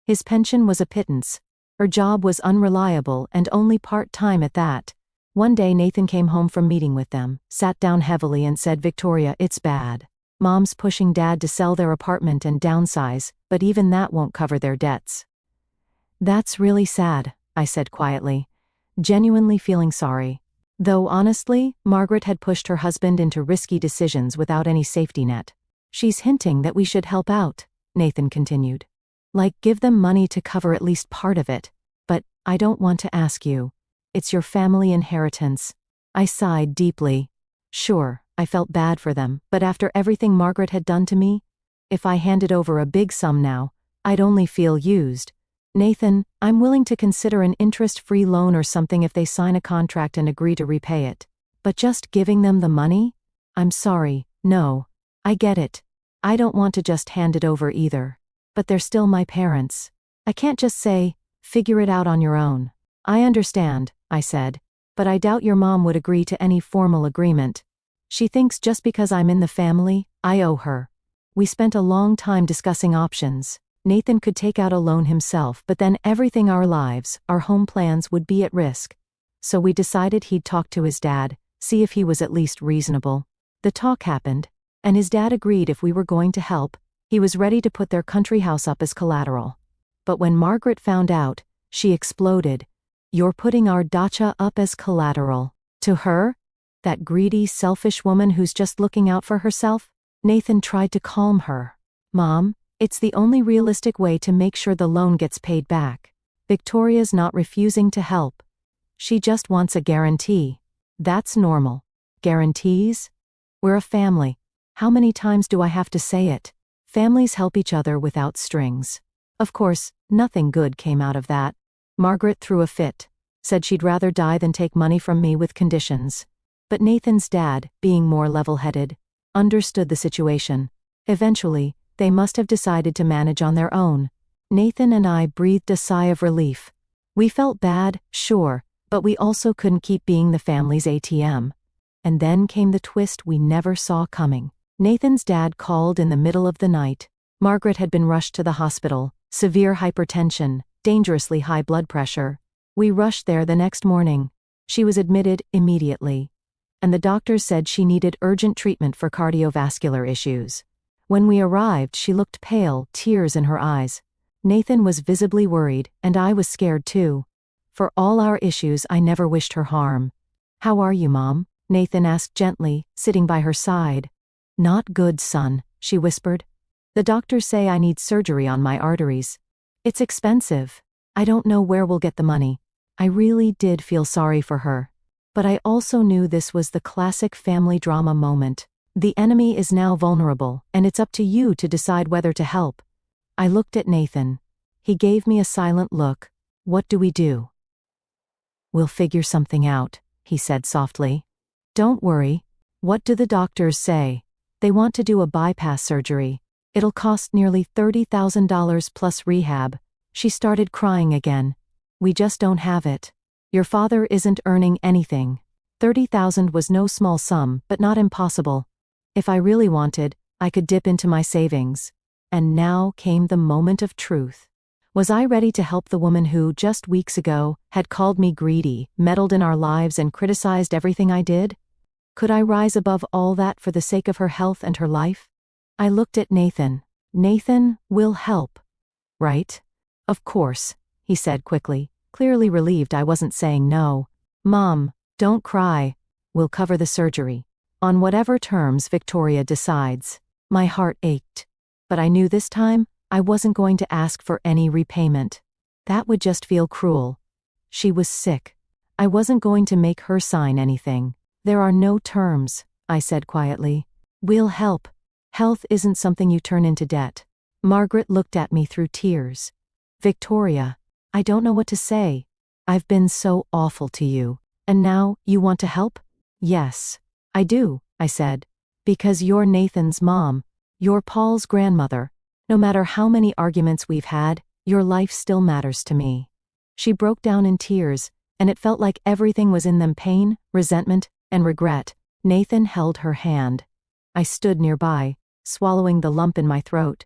His pension was a pittance. Her job was unreliable and only part-time at that. One day Nathan came home from meeting with them, sat down heavily and said, Victoria, it's bad. Mom's pushing Dad to sell their apartment and downsize, but even that won't cover their debts. That's really sad, I said quietly, genuinely feeling sorry. Though honestly, Margaret had pushed her husband into risky decisions without any safety net. She's hinting that we should help out, Nathan continued. Like give them money to cover at least part of it. But I don't want to ask you. It's your family inheritance. I sighed deeply. Sure, I felt bad for them, but after everything Margaret had done to me, if I handed over a big sum now, I'd only feel used. Nathan, I'm willing to consider an interest-free loan or something if they sign a contract and agree to repay it. But just giving them the money? I'm sorry, no. I get it. I don't want to just hand it over either. But they're still my parents. I can't just say, figure it out on your own. I understand, I said, but I doubt your mom would agree to any formal agreement. She thinks just because I'm in the family, I owe her. We spent a long time discussing options. Nathan could take out a loan himself, but then everything our lives, our home plans would be at risk. So we decided he'd talk to his dad, see if he was at least reasonable. The talk happened, and his dad agreed if we were going to help, he was ready to put their country house up as collateral. But when Margaret found out, she exploded. You're putting our dacha up as collateral. To her? That greedy, selfish woman who's just looking out for herself? Nathan tried to calm her. Mom, it's the only realistic way to make sure the loan gets paid back. Victoria's not refusing to help. She just wants a guarantee. That's normal. Guarantees? We're a family. How many times do I have to say it? Families help each other without strings. Of course, nothing good came out of that. Margaret threw a fit, said she'd rather die than take money from me with conditions. But Nathan's dad, being more level-headed, understood the situation. Eventually, they must have decided to manage on their own. Nathan and I breathed a sigh of relief. We felt bad, sure, but we also couldn't keep being the family's ATM. And then came the twist we never saw coming. Nathan's dad called in the middle of the night. Margaret had been rushed to the hospital, severe hypertension, dangerously high blood pressure. We rushed there the next morning. She was admitted immediately. And the doctors said she needed urgent treatment for cardiovascular issues. When we arrived, she looked pale, tears in her eyes. Nathan was visibly worried, and I was scared too. For all our issues, I never wished her harm. How are you, Mom? Nathan asked gently, sitting by her side. Not good, son, she whispered. The doctors say I need surgery on my arteries. It's expensive. I don't know where we'll get the money. I really did feel sorry for her. But I also knew this was the classic family drama moment. The enemy is now vulnerable, and it's up to you to decide whether to help. I looked at Nathan. He gave me a silent look. What do we do? We'll figure something out, he said softly. Don't worry. What do the doctors say? They want to do a bypass surgery. It'll cost nearly $30,000 plus rehab. She started crying again. We just don't have it. Your father isn't earning anything. $30,000 was no small sum, but not impossible. If I really wanted, I could dip into my savings. And now came the moment of truth. Was I ready to help the woman who, just weeks ago, had called me greedy, meddled in our lives and criticized everything I did? Could I rise above all that for the sake of her health and her life? I looked at Nathan. Nathan, we'll help. Right? Of course, he said quickly, clearly relieved I wasn't saying no. Mom, don't cry. We'll cover the surgery. On whatever terms Victoria decides. My heart ached. But I knew this time, I wasn't going to ask for any repayment. That would just feel cruel. She was sick. I wasn't going to make her sign anything. There are no terms, I said quietly. We'll help. Health isn't something you turn into debt. Margaret looked at me through tears. Victoria, I don't know what to say. I've been so awful to you. And now, you want to help? Yes, I do, I said. Because you're Nathan's mom. You're Paul's grandmother. No matter how many arguments we've had, your life still matters to me. She broke down in tears, and it felt like everything was in them: pain, resentment, and regret. Nathan held her hand. I stood nearby, swallowing the lump in my throat.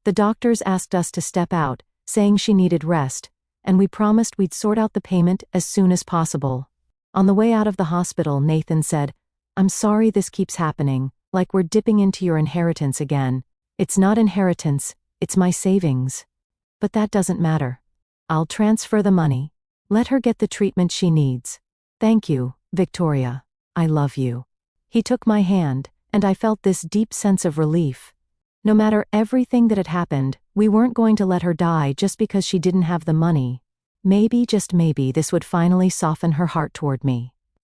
The doctors asked us to step out, saying she needed rest, and we promised we'd sort out the payment as soon as possible. On the way out of the hospital, Nathan said, I'm sorry this keeps happening, like we're dipping into your inheritance again. It's not inheritance, it's my savings. But that doesn't matter. I'll transfer the money. Let her get the treatment she needs. Thank you, Victoria. I love you. He took my hand, and I felt this deep sense of relief. No matter everything that had happened, we weren't going to let her die just because she didn't have the money. Maybe, just maybe, this would finally soften her heart toward me.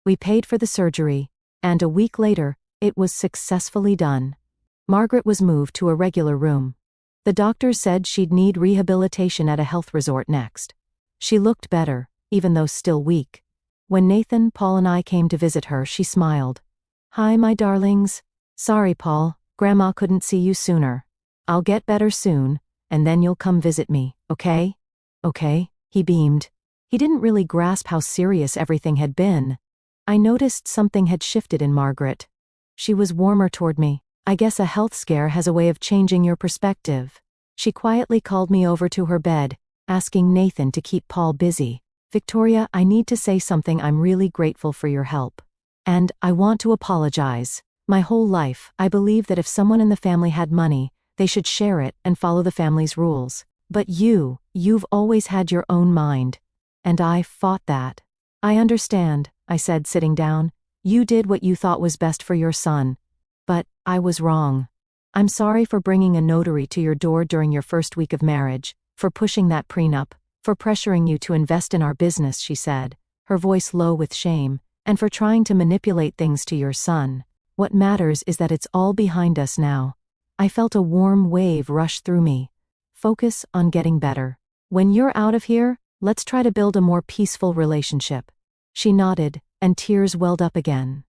We paid for the surgery, and a week later, it was successfully done. Margaret was moved to a regular room. The doctors said she'd need rehabilitation at a health resort next. She looked better, even though still weak. When Nathan, Paul, and I came to visit her, she smiled. Hi, my darlings. Sorry, Paul, Grandma couldn't see you sooner. I'll get better soon, and then you'll come visit me, okay? Okay, he beamed. He didn't really grasp how serious everything had been. I noticed something had shifted in Margaret. She was warmer toward me. I guess a health scare has a way of changing your perspective. She quietly called me over to her bed, asking Nathan to keep Paul busy. Victoria, I need to say something. I'm really grateful for your help. And I want to apologize. My whole life, I believe that if someone in the family had money, they should share it and follow the family's rules. But you've always had your own mind. And I fought that. I understand, I said, sitting down. You did what you thought was best for your son. But I was wrong. I'm sorry for bringing a notary to your door during your first week of marriage, for pushing that prenup, for pressuring you to invest in our business, she said, her voice low with shame, and for trying to manipulate things to your son. What matters is that it's all behind us now. I felt a warm wave rush through me. Focus on getting better. When you're out of here, let's try to build a more peaceful relationship. She nodded, and tears welled up again.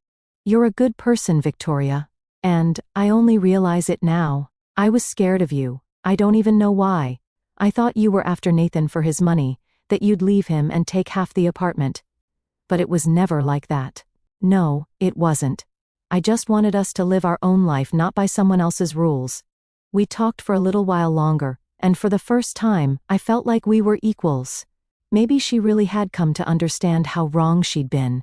You're a good person, Victoria. And I only realize it now. I was scared of you. I don't even know why. I thought you were after Nathan for his money, that you'd leave him and take half the apartment. But it was never like that. No, it wasn't. I just wanted us to live our own life, not by someone else's rules. We talked for a little while longer, and for the first time, I felt like we were equals. Maybe she really had come to understand how wrong she'd been.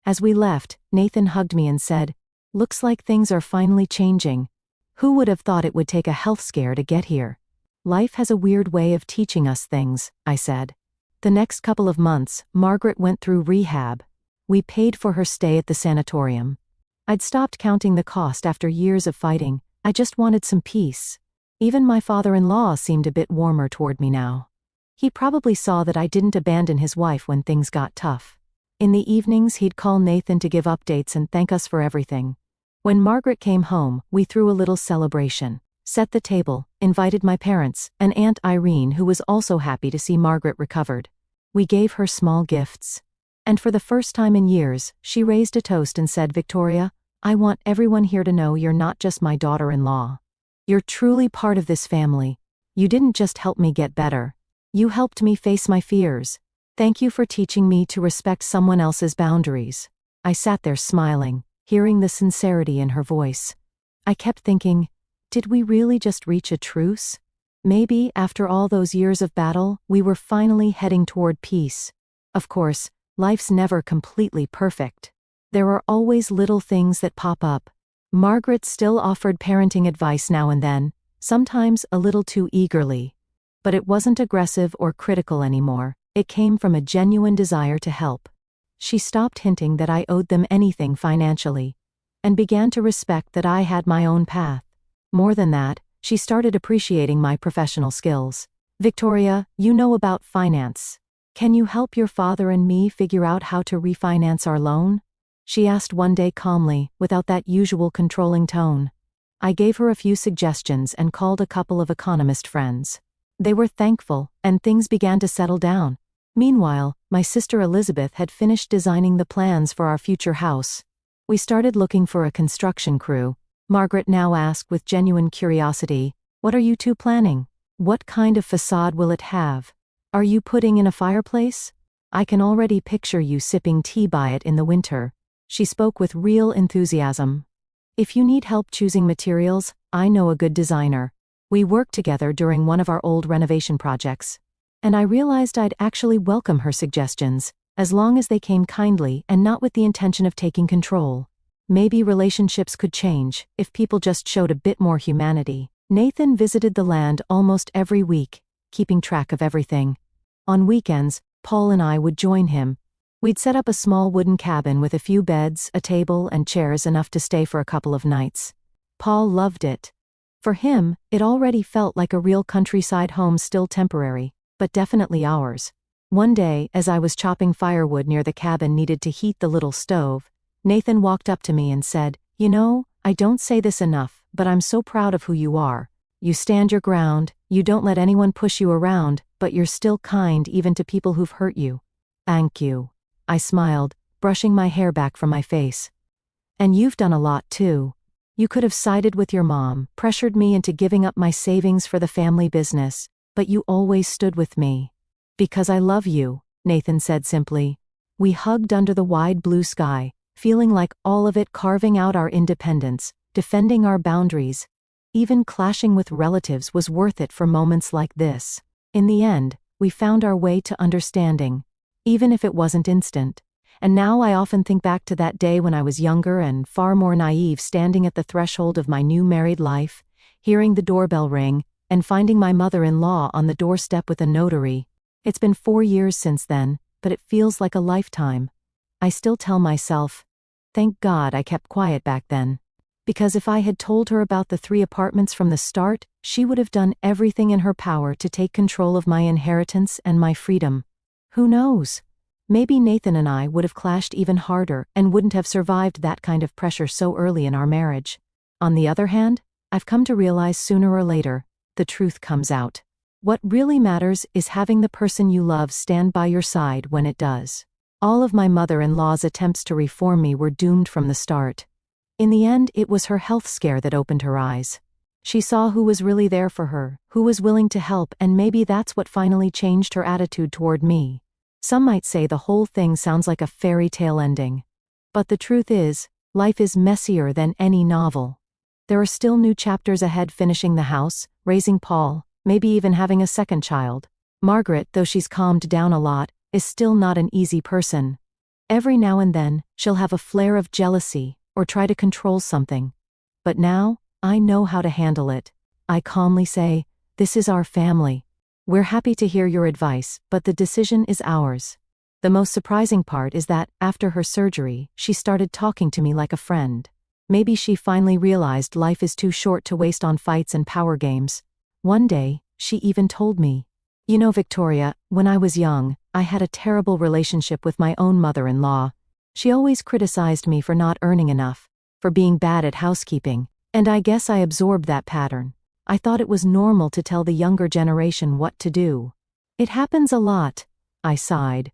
As we left, Nathan hugged me and said, "Looks like things are finally changing. Who would have thought it would take a health scare to get here?" Life has a weird way of teaching us things, I said. The next couple of months, Margaret went through rehab. We paid for her stay at the sanatorium. I'd stopped counting the cost after years of fighting. I just wanted some peace. Even my father-in-law seemed a bit warmer toward me now. He probably saw that I didn't abandon his wife when things got tough. In the evenings, he'd call Nathan to give updates and thank us for everything. When Margaret came home, we threw a little celebration, set the table, invited my parents, and Aunt Irene, who was also happy to see Margaret recovered. We gave her small gifts. And for the first time in years, she raised a toast and said, "Victoria, I want everyone here to know you're not just my daughter-in-law. You're truly part of this family. You didn't just help me get better. You helped me face my fears. Thank you for teaching me to respect someone else's boundaries." I sat there smiling, hearing the sincerity in her voice. I kept thinking, did we really just reach a truce? Maybe, after all those years of battle, we were finally heading toward peace. Of course, life's never completely perfect. There are always little things that pop up. Margaret still offered parenting advice now and then, sometimes a little too eagerly. But it wasn't aggressive or critical anymore. It came from a genuine desire to help. She stopped hinting that I owed them anything financially, and began to respect that I had my own path. More than that, she started appreciating my professional skills. "Victoria, you know about finance. Can you help your father and me figure out how to refinance our loan?" she asked one day calmly, without that usual controlling tone. I gave her a few suggestions and called a couple of economist friends. They were thankful, and things began to settle down. Meanwhile, my sister Elizabeth had finished designing the plans for our future house. We started looking for a construction crew. Margaret now asked with genuine curiosity, "What are you two planning? What kind of facade will it have? Are you putting in a fireplace? I can already picture you sipping tea by it in the winter." She spoke with real enthusiasm. "If you need help choosing materials, I know a good designer. We worked together during one of our old renovation projects. And I realized I'd actually welcome her suggestions, as long as they came kindly and not with the intention of taking control. Maybe relationships could change, if people just showed a bit more humanity. Nathan visited the land almost every week, keeping track of everything. On weekends, Paul and I would join him. We'd set up a small wooden cabin with a few beds, a table, and chairs enough to stay for a couple of nights. Paul loved it. For him, it already felt like a real countryside home, still temporary, but definitely ours. One day, as I was chopping firewood near the cabin needed to heat the little stove, Nathan walked up to me and said, "You know, I don't say this enough, but I'm so proud of who you are. You stand your ground, you don't let anyone push you around, but you're still kind even to people who've hurt you." "Thank you." I smiled, brushing my hair back from my face. "And you've done a lot too. You could have sided with your mom, pressured me into giving up my savings for the family business, but you always stood with me." "Because I love you," Nathan said simply. We hugged under the wide blue sky, feeling like all of it carving out our independence, defending our boundaries. Even clashing with relatives was worth it for moments like this. In the end, we found our way to understanding, even if it wasn't instant. And now I often think back to that day when I was younger and far more naive, standing at the threshold of my new married life, hearing the doorbell ring, and finding my mother-in-law on the doorstep with a notary. It's been 4 years since then, but it feels like a lifetime. I still tell myself, thank God I kept quiet back then. Because if I had told her about the 3 apartments from the start, she would have done everything in her power to take control of my inheritance and my freedom. Who knows? Maybe Nathan and I would have clashed even harder and wouldn't have survived that kind of pressure so early in our marriage. On the other hand, I've come to realize sooner or later, the truth comes out. What really matters is having the person you love stand by your side when it does. All of my mother-in-law's attempts to reform me were doomed from the start. In the end, it was her health scare that opened her eyes. She saw who was really there for her, who was willing to help, and maybe that's what finally changed her attitude toward me. Some might say the whole thing sounds like a fairy tale ending. But the truth is, life is messier than any novel. There are still new chapters ahead, finishing the house, raising Paul, maybe even having a second child. Margaret, though she's calmed down a lot, is still not an easy person. Every now and then, she'll have a flare of jealousy, or try to control something. But now, I know how to handle it. I calmly say, this is our family. We're happy to hear your advice, but the decision is ours. The most surprising part is that, after her surgery, she started talking to me like a friend. Maybe she finally realized life is too short to waste on fights and power games. One day, she even told me, "You know, Victoria, when I was young, I had a terrible relationship with my own mother-in-law. She always criticized me for not earning enough, for being bad at housekeeping, and I guess I absorbed that pattern. I thought it was normal to tell the younger generation what to do. It happens a lot," I sighed.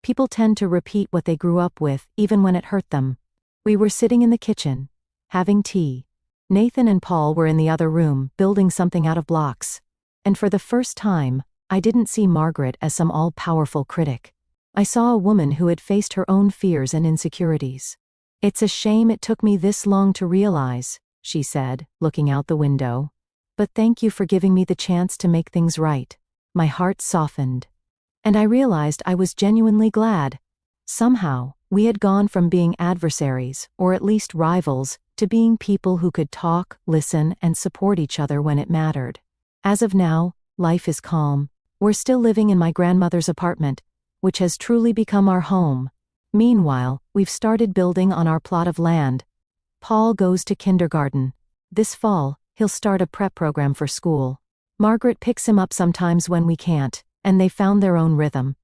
People tend to repeat what they grew up with, even when it hurt them. We were sitting in the kitchen, having tea. Nathan and Paul were in the other room, building something out of blocks. And for the first time, I didn't see Margaret as some all-powerful critic. I saw a woman who had faced her own fears and insecurities. "It's a shame it took me this long to realize," she said, looking out the window. "But thank you for giving me the chance to make things right." My heart softened. And I realized I was genuinely glad. Somehow, we had gone from being adversaries, or at least rivals, to being people who could talk, listen, and support each other when it mattered. As of now, life is calm. We're still living in my grandmother's apartment, which has truly become our home. Meanwhile, we've started building on our plot of land. Paul goes to kindergarten. This fall, he'll start a prep program for school. Margaret picks him up sometimes when we can't, and they found their own rhythm.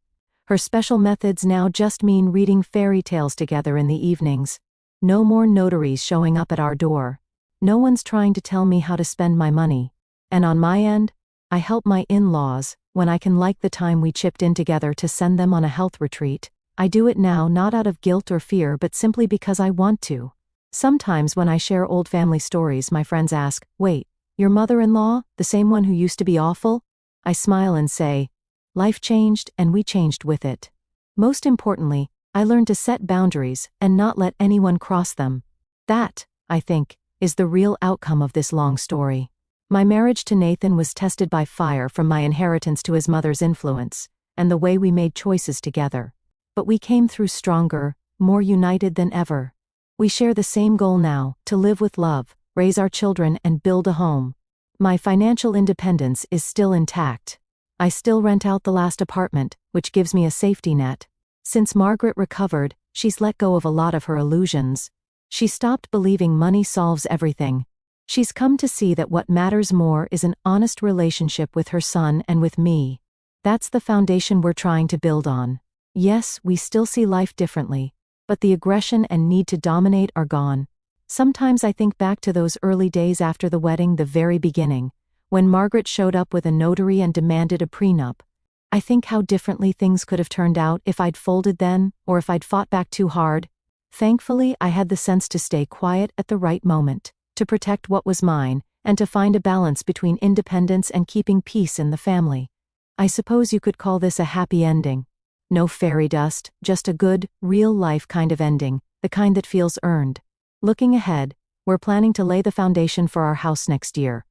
Her special methods now just mean reading fairy tales together in the evenings. No more notaries showing up at our door. No one's trying to tell me how to spend my money. And on my end, I help my in-laws, when I can, like the time we chipped in together to send them on a health retreat. I do it now not out of guilt or fear but simply because I want to. Sometimes when I share old family stories, my friends ask, "Wait, your mother-in-law, the same one who used to be awful?" I smile and say, life changed and we changed with it. Most importantly, I learned to set boundaries and not let anyone cross them. That, I think, is the real outcome of this long story. My marriage to Nathan was tested by fire, from my inheritance to his mother's influence, and the way we made choices together. But we came through stronger, more united than ever. We share the same goal now, to live with love, raise our children, and build a home. My financial independence is still intact. I still rent out the last apartment, which gives me a safety net. Since Margaret recovered, she's let go of a lot of her illusions. She stopped believing money solves everything. She's come to see that what matters more is an honest relationship with her son and with me. That's the foundation we're trying to build on. Yes, we still see life differently, but the aggression and need to dominate are gone. Sometimes I think back to those early days after the wedding, the very beginning, when Margaret showed up with a notary and demanded a prenup. I think how differently things could have turned out if I'd folded then, or if I'd fought back too hard. Thankfully, I had the sense to stay quiet at the right moment, to protect what was mine, and to find a balance between independence and keeping peace in the family. I suppose you could call this a happy ending. No fairy dust, just a good, real-life kind of ending, the kind that feels earned. Looking ahead, we're planning to lay the foundation for our house next year.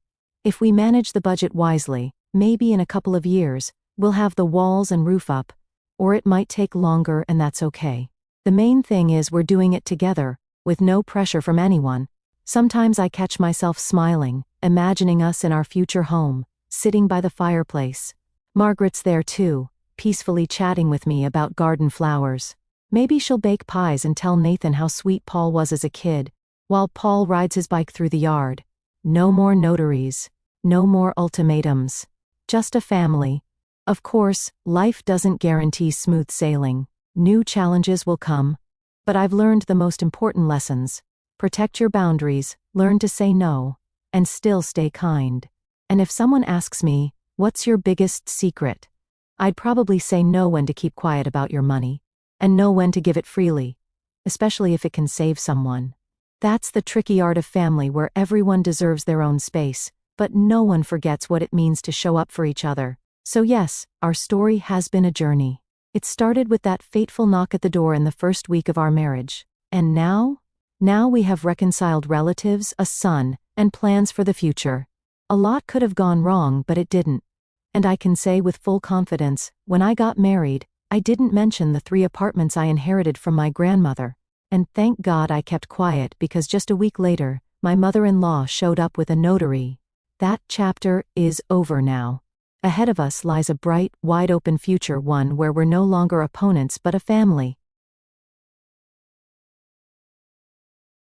If we manage the budget wisely, maybe in a couple of years, we'll have the walls and roof up. Or it might take longer, and that's okay. The main thing is we're doing it together, with no pressure from anyone. Sometimes I catch myself smiling, imagining us in our future home, sitting by the fireplace. Margaret's there too, peacefully chatting with me about garden flowers. Maybe she'll bake pies and tell Nathan how sweet Paul was as a kid, while Paul rides his bike through the yard. No more notaries. No more ultimatums. Just a family. Of course, life doesn't guarantee smooth sailing. New challenges will come. But I've learned the most important lessons. Protect your boundaries, learn to say no, and still stay kind. And if someone asks me, what's your biggest secret? I'd probably say know when to keep quiet about your money. And know when to give it freely. Especially if it can save someone. That's the tricky art of family, where everyone deserves their own space, but no one forgets what it means to show up for each other. So yes, our story has been a journey. It started with that fateful knock at the door in the first week of our marriage. And now? Now we have reconciled relatives, a son, and plans for the future. A lot could have gone wrong, but it didn't. And I can say with full confidence, when I got married, I didn't mention the 3 apartments I inherited from my grandmother. And thank God I kept quiet, because just a week later, my mother-in-law showed up with a notary. That chapter is over now. Ahead of us lies a bright, wide-open future, one where we're no longer opponents but a family.